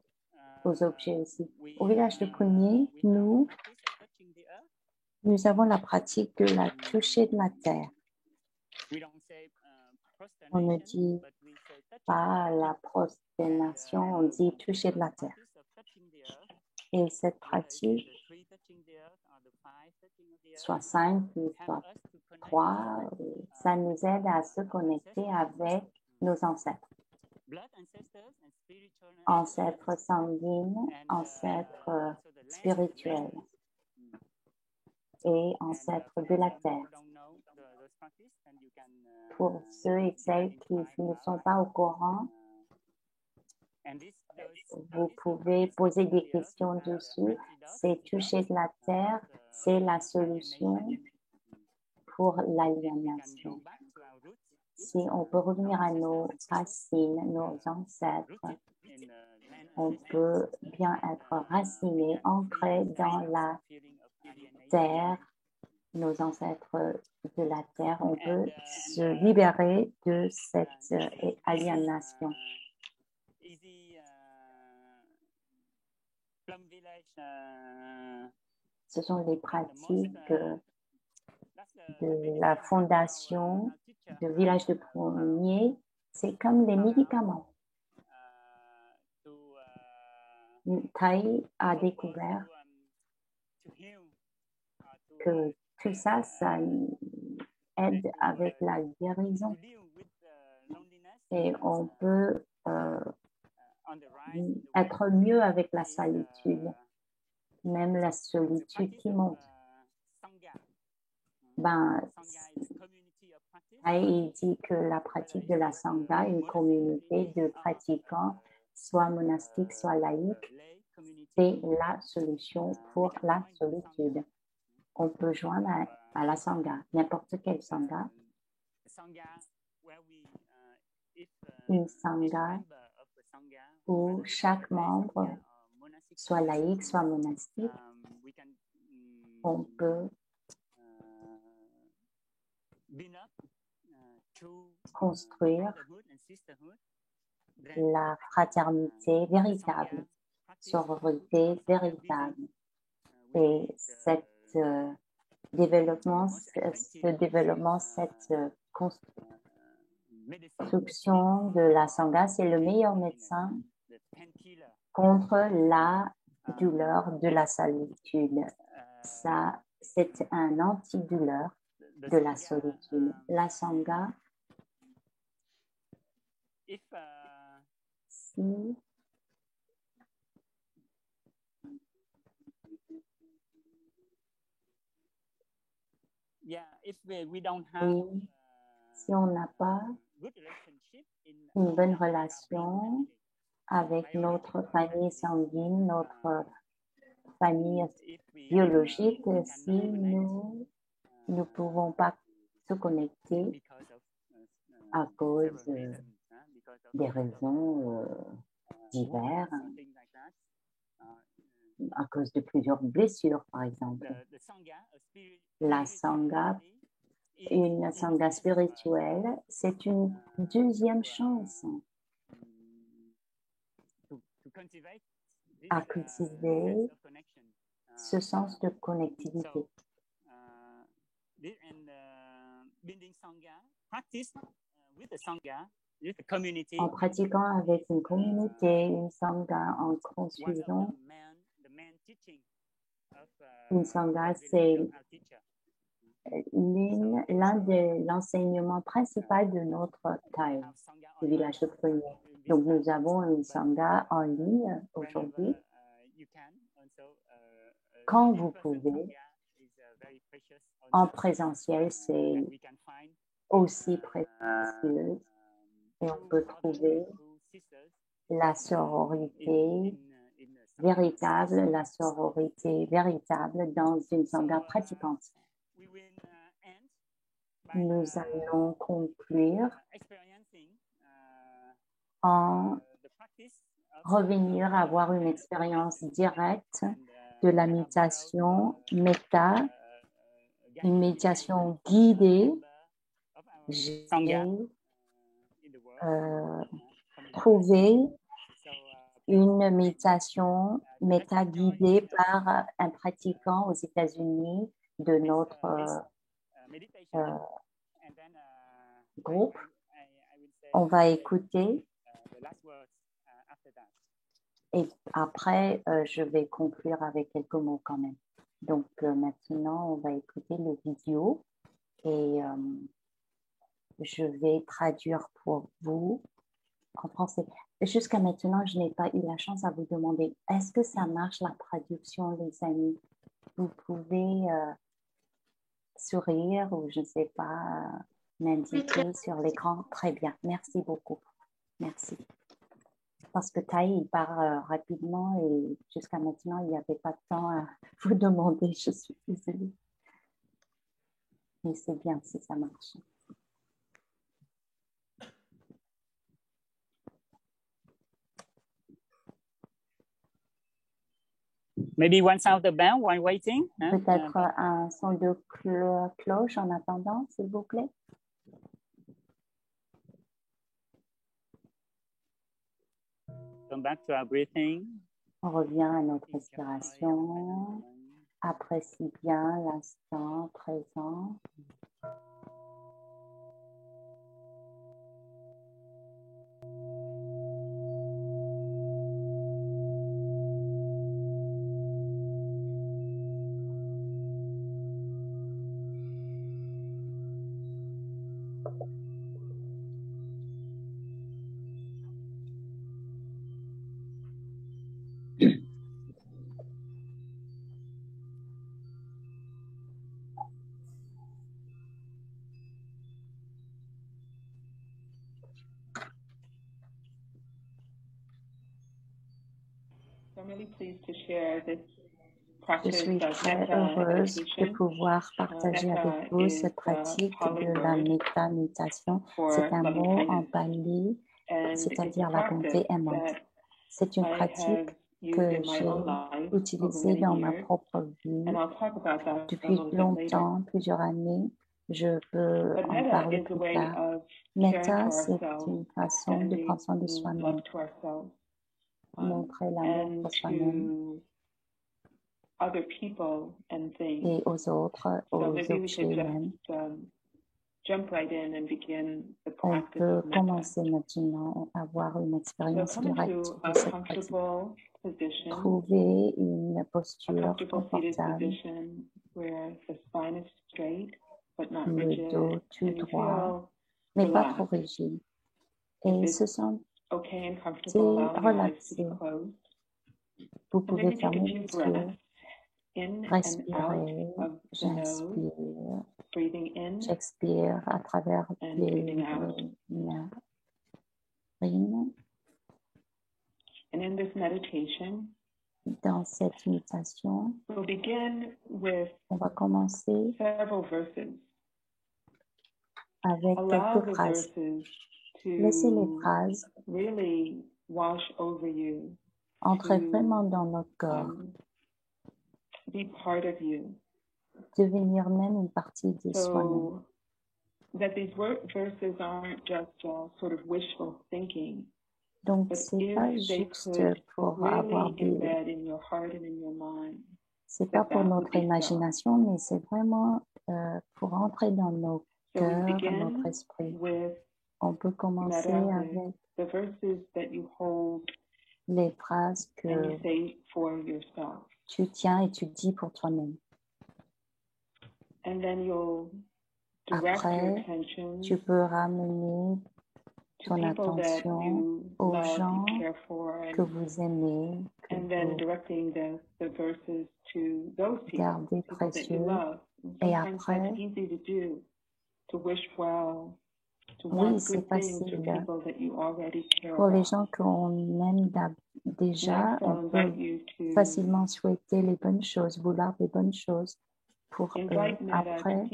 aux objets aussi. Au village de Pugni, nous Nous avons la pratique de la toucher de la terre. On ne dit pas la prosternation, on dit toucher de la terre. Et cette pratique, soit 5 ou soit 3, ça nous aide à se connecter avec nos ancêtres. Ancêtres sanguines, ancêtres spirituels et ancêtres de la terre. Pour ceux et celles qui ne sont pas au courant, vous pouvez poser des questions dessus. C'est toucher de la terre, c'est la solution pour l'aliénation. Si on peut revenir à nos racines, nos ancêtres, on peut bien être raciné, ancré dans la terre, nos ancêtres de la terre. On peut se libérer de cette aliénation. Ce sont les pratiques de la fondation de village de Plombier. C'est comme les médicaments. Thay a découvert que tout ça, ça aide avec la guérison. Et on peut être mieux avec la solitude, même la solitude qui monte. Il dit que la pratique de la Sangha, une communauté de pratiquants, soit monastiques, soit laïques, c'est la solution pour la solitude. On peut joindre à la Sangha, n'importe quelle Sangha. Une Sangha où chaque membre soit laïque, soit monastique, on peut construire la fraternité véritable, sororité véritable. Et cette développement, cette construction de la Sangha, c'est le meilleur médecin contre la douleur de la solitude. Ça, c'est un antidouleur de la solitude. La Sangha, si on n'a pas une bonne relation avec notre famille sanguine, notre famille biologique, si nous ne pouvons pas se connecter à cause des raisons diverses, à cause de plusieurs blessures, par exemple. La Sangha, une Sangha spirituelle, c'est une deuxième chance à cultiver ce sens de connectivité. En pratiquant avec une communauté, une Sangha, en construisant une Sangha, c'est l'un de l'enseignement principal de notre Thay, le village de Plombier. Donc, nous avons une Sangha en ligne aujourd'hui. Quand vous pouvez, en présentiel, c'est aussi précieux. Et on peut trouver la sororité véritable, dans une Sangha pratiquante. Nous allons conclure en revenir à avoir une expérience directe de la méditation méta, une méditation guidée. J'ai trouvé une méditation méta guidée par un pratiquant aux États-Unis de notre groupe. On va écouter et après, je vais conclure avec quelques mots quand même. Donc, maintenant, on va écouter le vidéo et je vais traduire pour vous en français. Jusqu'à maintenant, je n'ai pas eu la chance à vous demander, est-ce que ça marche la traduction, les amis? Vous pouvez sourire ou je ne sais pas, m'indiquer sur l'écran. Très bien, merci beaucoup. Merci. Parce que Thaï, il part rapidement et jusqu'à maintenant, il n'y avait pas de temps à vous demander. Je suis désolée. Mais c'est bien si ça marche. Maybe one sound of the bell while waiting. Peut-être un son de cloche en attendant, s'il vous plaît. Come back to our breathing. On revient à notre respiration. Apprécie bien l'instant présent. Je suis très heureuse de pouvoir partager avec vous cette pratique de la méta-méditation. C'est un mot en pali, c'est-à-dire la bonté aimante. C'est une pratique que j'ai utilisée dans ma propre vie depuis longtemps, plusieurs années. Je peux en parler plus tard. Metta, c'est une façon de prendre soin de soi-même, montrer l'amour pour soi-même et aux autres, aux objets même. On peut commencer maintenant à avoir une expérience directe de cette pratique. Trouver une posture confortable, le dos tout droit, mais pas trop rigide, et se sentir relaxé. Vous pouvez fermer les yeux, respirer, j'inspire, j'expire à travers les narines. Dans cette méditation, on va commencer avec quelques phrases. Laissez les phrases entrer vraiment dans notre corps, devenir même une partie de soi-même. Donc, c'est pas juste pour avoir des... C'est pas pour notre imagination, mais c'est vraiment pour entrer dans nos cœurs, notre esprit. On peut commencer avec les phrases que tu tiens et tu dis pour toi-même. Après, tu peux ramener ton attention aux gens que vous aimez, que vous gardez précieux. Et après, oui, c'est facile. Pour les gens qu'on aime déjà, on peut facilement souhaiter les bonnes choses, vouloir des bonnes choses pour eux. Après,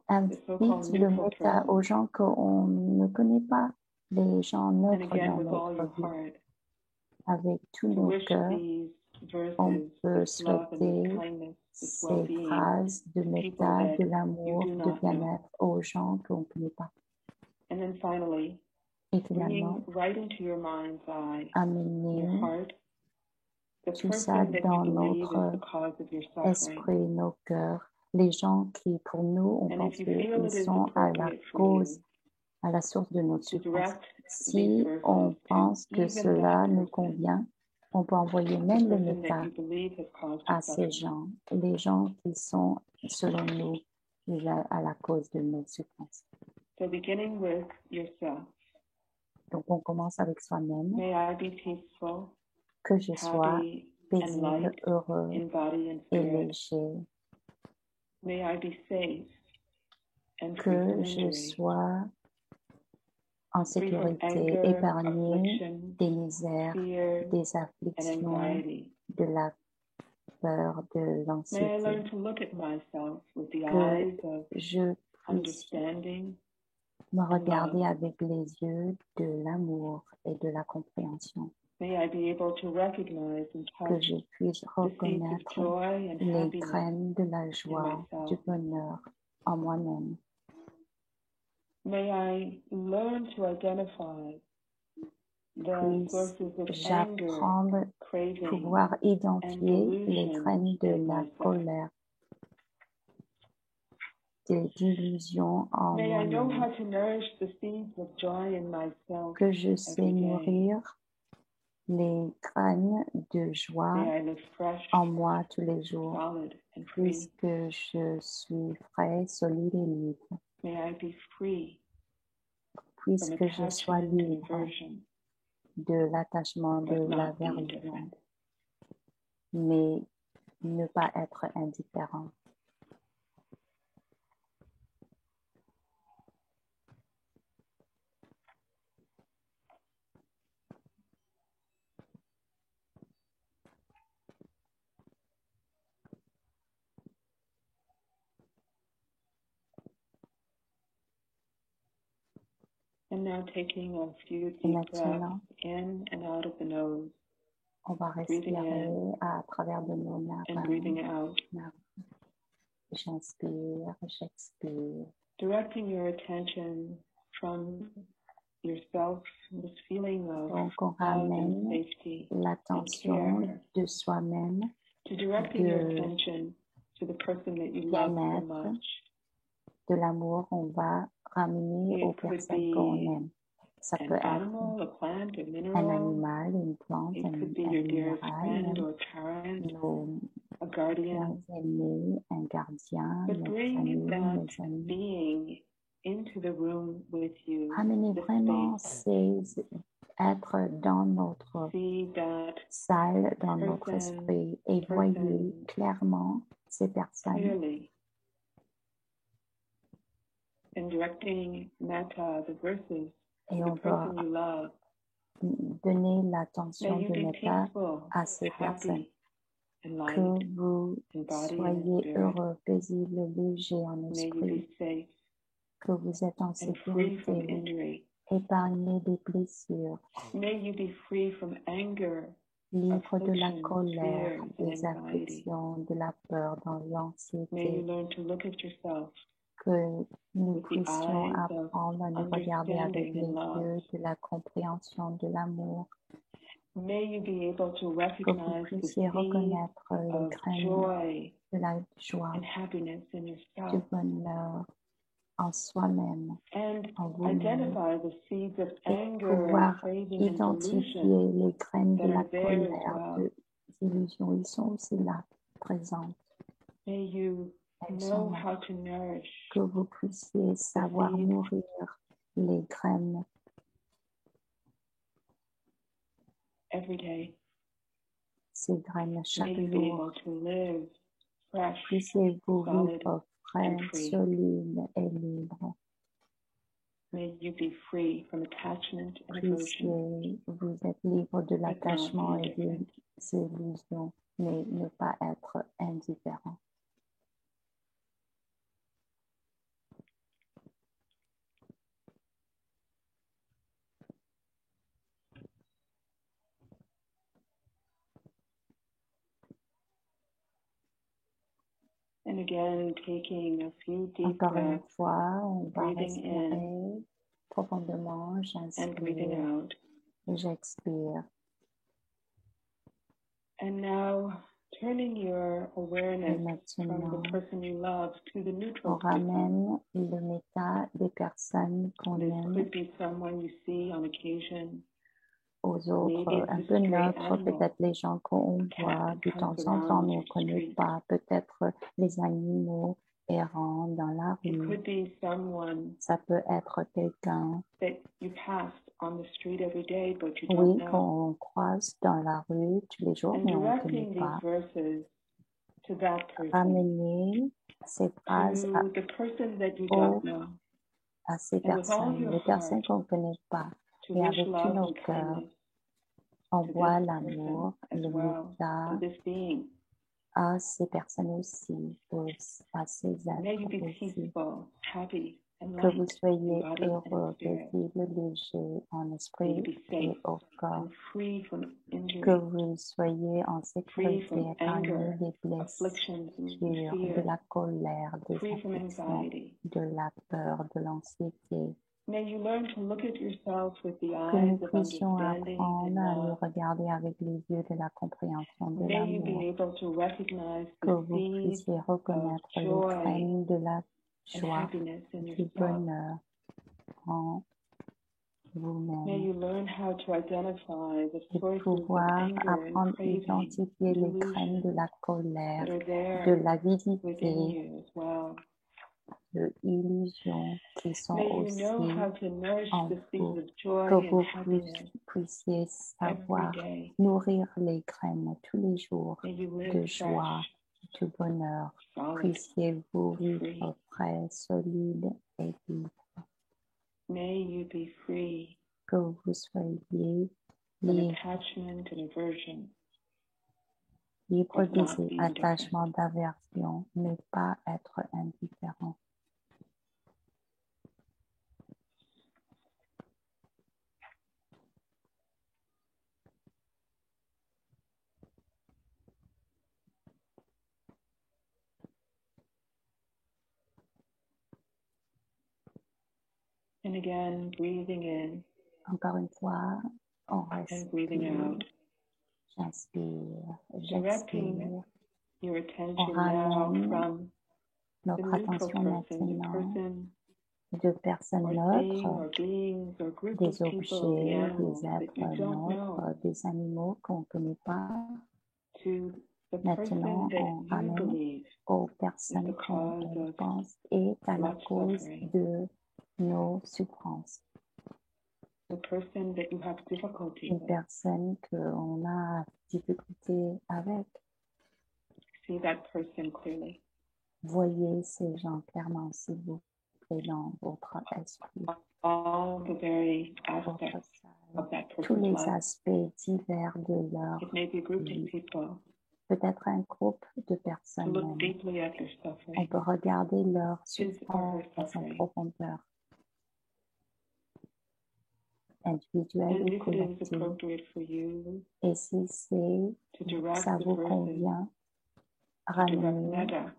invite le méta aux gens qu'on ne connaît pas, les gens neutres dans notre vie. Avec tous nos cœurs, on peut souhaiter ces phrases de méta, de l'amour, de bien-être aux gens qu'on ne connaît pas. Et finalement, amener tout ça dans notre esprit, nos cœurs. Les gens qui, pour nous, on pense qu'ils sont à la cause, à la source de notre souffrance. Si on pense que cela nous convient, on peut envoyer même le message à ces gens, les gens qui sont, selon nous, à la cause de notre souffrance. Donc, on commence avec soi-même. Que je sois paisible, heureux et léger. Que je sois en sécurité, épargné des misères, des afflictions, de la peur, de l'anxiété. Que je puisse me regarder avec les yeux de l'amour et de la compréhension. Que je puisse reconnaître les graines de la joie, du bonheur en moi-même. Puisse j'apprendre pouvoir identifier les graines de la colère, des illusions en moi-même. Que je sais nourrir les graines de joie en moi tous les jours, puisque je suis frais, solide et libre. Puisque je sois libre de l'attachement, de l'aversion, mais ne pas être indifférent. And now taking a few Et deep breaths maintenant, in and out of the nose, on va respirer à travers de nos and breathing out. narines. J'inspire, j'expire. Directing your attention from yourself, this feeling of Donc, on love and ramène safety, l'attention de soi-même, to directing your de attention to the person that you love so bien-être, much. de l'amour, on va ramener aux personnes qu'on aime. Ça peut être Animal, a plant, a un mineral, animal, une plante, it un could be your dearest minéral, friend même or parent, nos a guardian. points aimés, un gardien, But notre bring famille, that nos amis. being into the room with you. Ramenez the vraiment space. ces êtres dans notre See that salle, dans notre person, esprit, et voyez clairement ces personnes. clearly. And directing metta, the verses, Et to on the person doit you love. donner l'attention May you de be metta peaceful, à ces personnes. happy, and light. Que vous in body and soyez spirit. heureux, paisible, léger en May you esprit, be safe que vous êtes en and free from sécurité, injury. épargné des blessures, May you be free from anger, libre de la affliction, colère, fear, and des anxiety. afflictions, de la peur, de May you l'anxiété, learn to look at yourself que nous with the puissions eyes of apprendre à nous regarder avec understanding les and love. yeux de la compréhension, de l'amour, May you be able to que vous recognize the puissiez seeds reconnaître les of graines joy de la joie, and happiness in du yourself, bonheur en soi-même, and en vous-même, identify the seeds of et anger and pouvoir craving and identifier delusion les graines de that la are there as colère, well. de illusions. Ils sont aussi là, présents. May you Elles know sont là. how to nourish Que vous puissiez savoir seeds nourrir les graines every day. ces graines May chaque you be jour. able to live fresh, Puissiez-vous solid, vivre frais, and free. solide et libre. May you be free from attachment and aversion. Puissiez vous être libre de l'attachement et des illusions, mais ne pas être indifférent. And again, taking a few deep Encore une breaths fois, on va breathing in respirer profondément. and breathing J'inspire out. et j'expire. And now, turning your Et awareness from maintenant, the person you love to the on neutral person. ramène le méta des personnes qu'on This aime could be someone you see on occasion. aux autres, Maybe it's un a peu stray neutres, animal, peut-être les gens qu'on a cat voit that de temps comes en temps, around mais on your ne connaît street. pas, peut-être les animaux errants dans la It rue. could be someone Ça peut être quelqu'un, that you pass on the street every day, but you oui, don't know. qu'on croise dans la rue tous les jours, And mais on ne connaît directing these pas. verses to that person, Ramener ces phrases to the person that you au- don't know, à ces and with all personnes, your les personnes heart, qu'on ne connaît pas. to Et wish avec tous love nos and cœurs, kindness envoie to this l'amour, person le as well, méta to this being. à ces personnes aussi, à ces May you êtres be aussi. peaceful, happy, and Que vous light in soyez body and heureux, spirit. paisible, léger en May you esprit be et safe au corps. and free from Que injury, vous soyez en free sécurité from parmi anger, les blessures, afflictions, and de fear, la colère, des free from afflictions, anxiety. de la peur, de l'anxiété. May you learn to look at yourself with the Que nous eyes of puissions understanding apprendre and à nous love. regarder avec les yeux de la compréhension, de May you l'amour. be able to recognize Que the vous seeds puissiez of reconnaître les joy graines de la and joie, happiness in du yourself. bonheur en May vous-même. you learn how to identify the Et sources of pouvoir anger and apprendre à craving, identifier les graines de delusion la colère, that are de there within l'avidité, you as well. de l'illusion qui sont May you know aussi how to nourish en the seeds vous. of joy Que and vous happiness puissiez every savoir day. nourrir les graines tous les jours May you de live joie, fresh, de bonheur. solid, Puissiez-vous free. vivre frais, solide et libre. May you be free Que vous soyez from libre, attachment and aversion, libre but not des be attachements, indifferent. d'aversion, mais pas être indifférent. And again, breathing in Encore une fois, on and breathing respire, out. j'inspire, Directing j'expire. your On attention now ramène from the notre neutral attention person, the maintenant person de personnes or thing neutres, or beings or group des of people, the objets, animals des that êtres you don't know, neutres, des animaux qu'on ne connaît pas. to the Maintenant, person that on you ramène believe aux is personnes the cause qu'on of pense est à la much cause suffering, de nos souffrances. the person that you have difficulty Une with. personne qu'on a difficulté avec. See that person clearly. Voyez ces gens clairement, s'il vous plaît, dans votre esprit, All the very votre aspects salle, of that tous person's les life. aspects divers de leur It may be a group of vie. people. Peut-être un groupe de To personnes look même. deeply at their On suffering, peut regarder leur his or her souffrance en suffering. profondeur, individuelle And ou if it is collective. appropriate for you Et si to direct ça the vous verses, convient, to direct ramenez metta,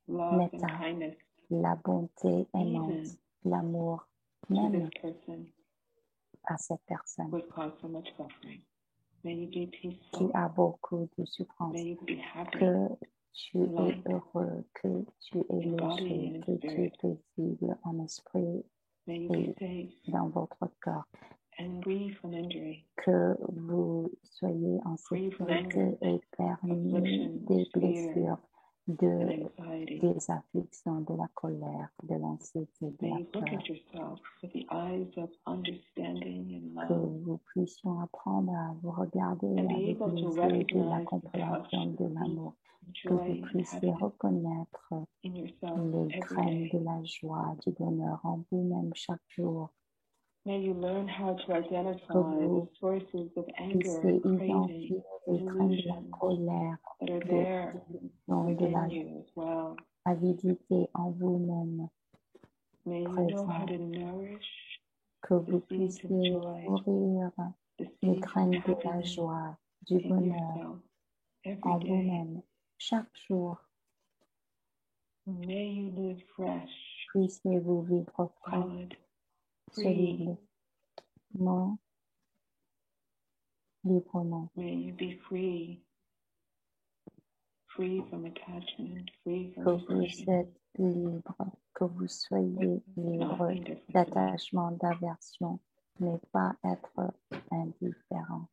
love and metta, kindness la bonté aimante, even l'amour to même this person à cette personne who has caused so much suffering. May you be qui peaceful. a beaucoup de souffrance. May you be happy Que tu es light heureux, que tu es in body léger, and in que tu es spirit. paisible en esprit May you be et safe dans votre corps. and free from injury, Que vous soyez en free from sécurité anger, et permis affliction, des fear, blessures, and anxiety. des afflictions, de la colère, de l'anxiété, de May la you look peur. at yourself with the eyes of understanding and Que love, vous puissions apprendre à vous regarder and be avec able les to yeux de la recognize the touch, compréhension, de peace, l'amour. Que joy, vous and puissiez happiness reconnaître in yourself les every graines de day. la joie, du bonheur en vous-même chaque jour. May you learn how to Que identify the vous sources of anger puissiez and craving, identifier les graines de la delusion colère, that are de there l'illusion, de within la you as well. avidité en vous-même May you know how présent. to nourish Que the vous seeds of puissiez joy, nourrir the les seeds of graines de la happiness joie, du in bonheur yourself every en day. vous-même chaque jour. May you live fresh, Puissiez-vous vivre frais, solid, free. solidement, librement. May you be free free from attachment, free que from vous aversion. êtes libre, que vous soyez libre d'attachement, d'aversion, mais pas être indifférent.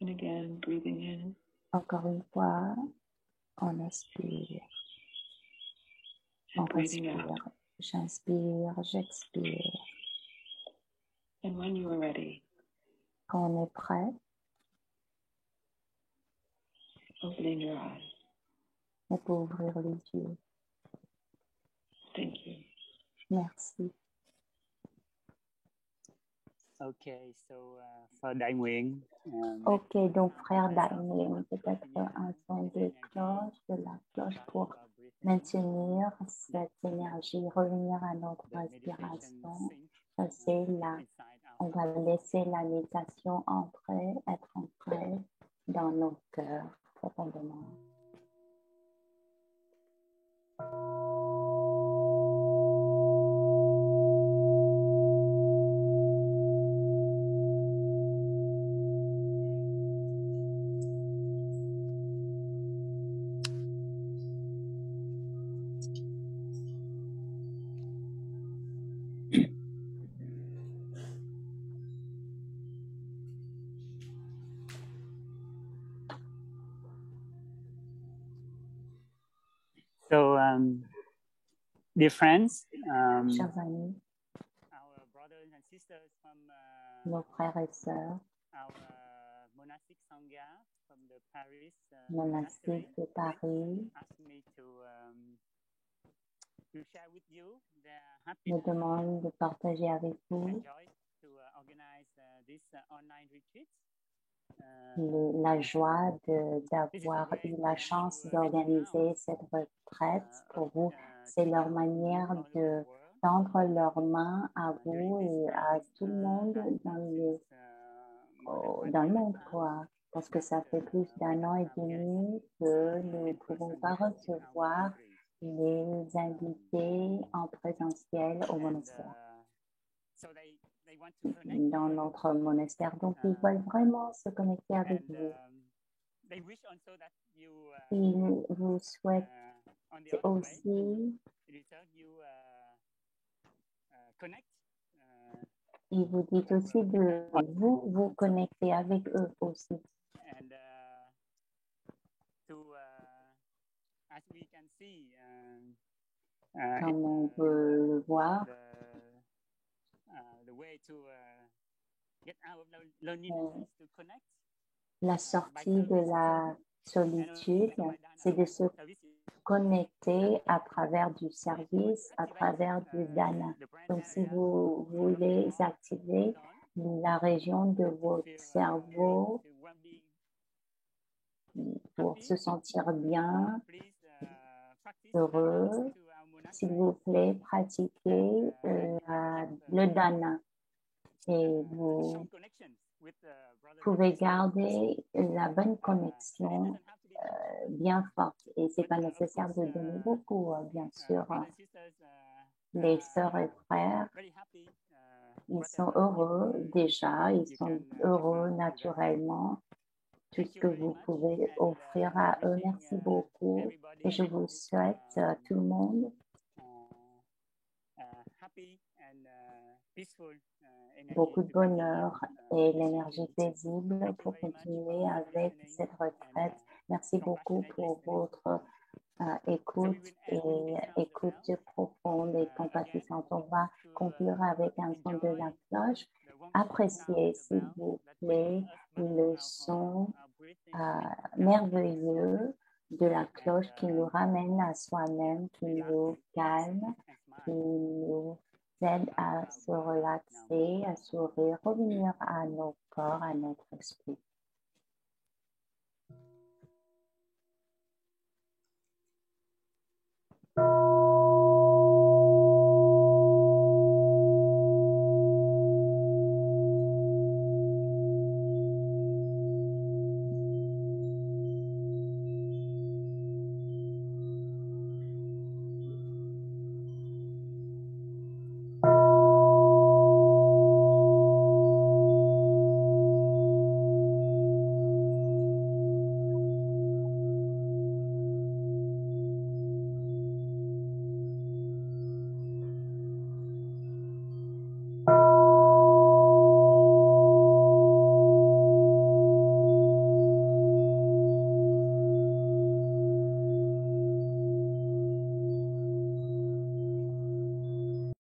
And again, breathing in. Encore une fois, on inspire, on respire. J'inspire, j'expire. And when you are ready, quand on est prêt, opening your eyes. on peut ouvrir les yeux. Thank you. Merci. Okay, so for Đại Nguyện. Ok, donc frère Đại Nguyện, peut-être un son de cloche, de la cloche pour maintenir cette énergie, revenir à notre respiration. C'est là, on va laisser la méditation entrer, être ancrée dans nos cœurs profondément. So, dear friends, Chers amis, our brothers and sisters from nos frères et sœurs, our monastic sangha from the Paris monastiques de Paris, asked me to share with you their me happiness demandent de partager avec vous and joy to organize this online retreat. la joie d'avoir eu la chance d'organiser cette retraite pour vous. C'est leur manière de tendre leurs mains à vous et à tout le monde dans le monde, quoi. Parce que ça fait plus d'1 an et demi que nous ne pouvons pas recevoir les invités en présentiel au monastère. Dans notre monastère. Donc, ils veulent vraiment se connecter avec vous. Ils vous souhaitent aussi, ils vous disent aussi de vous connecter avec eux aussi. Comme on peut le voir, la sortie de la solitude, c'est de se connecter à travers du service, à travers du dana. Donc, si vous voulez activer la région de votre cerveau pour se sentir bien, heureux, s'il vous plaît, pratiquez le dana et vous pouvez garder la bonne connexion bien forte. Et ce n'est pas nécessaire de donner beaucoup, bien sûr. Les sœurs et frères, ils sont heureux déjà, ils sont heureux naturellement. Tout ce que vous pouvez offrir à eux. Merci beaucoup. Et je vous souhaite à tout le monde beaucoup de bonheur et l'énergie paisible pour continuer avec cette retraite. Merci beaucoup pour votre écoute et écoute profonde et compatissante. On va conclure avec un son de la cloche. Appréciez, s'il vous plaît, le son merveilleux de la cloche qui nous ramène à soi-même, qui nous calme, qui nous aide à se relaxer, à sourire, revenir à nos corps, à notre esprit.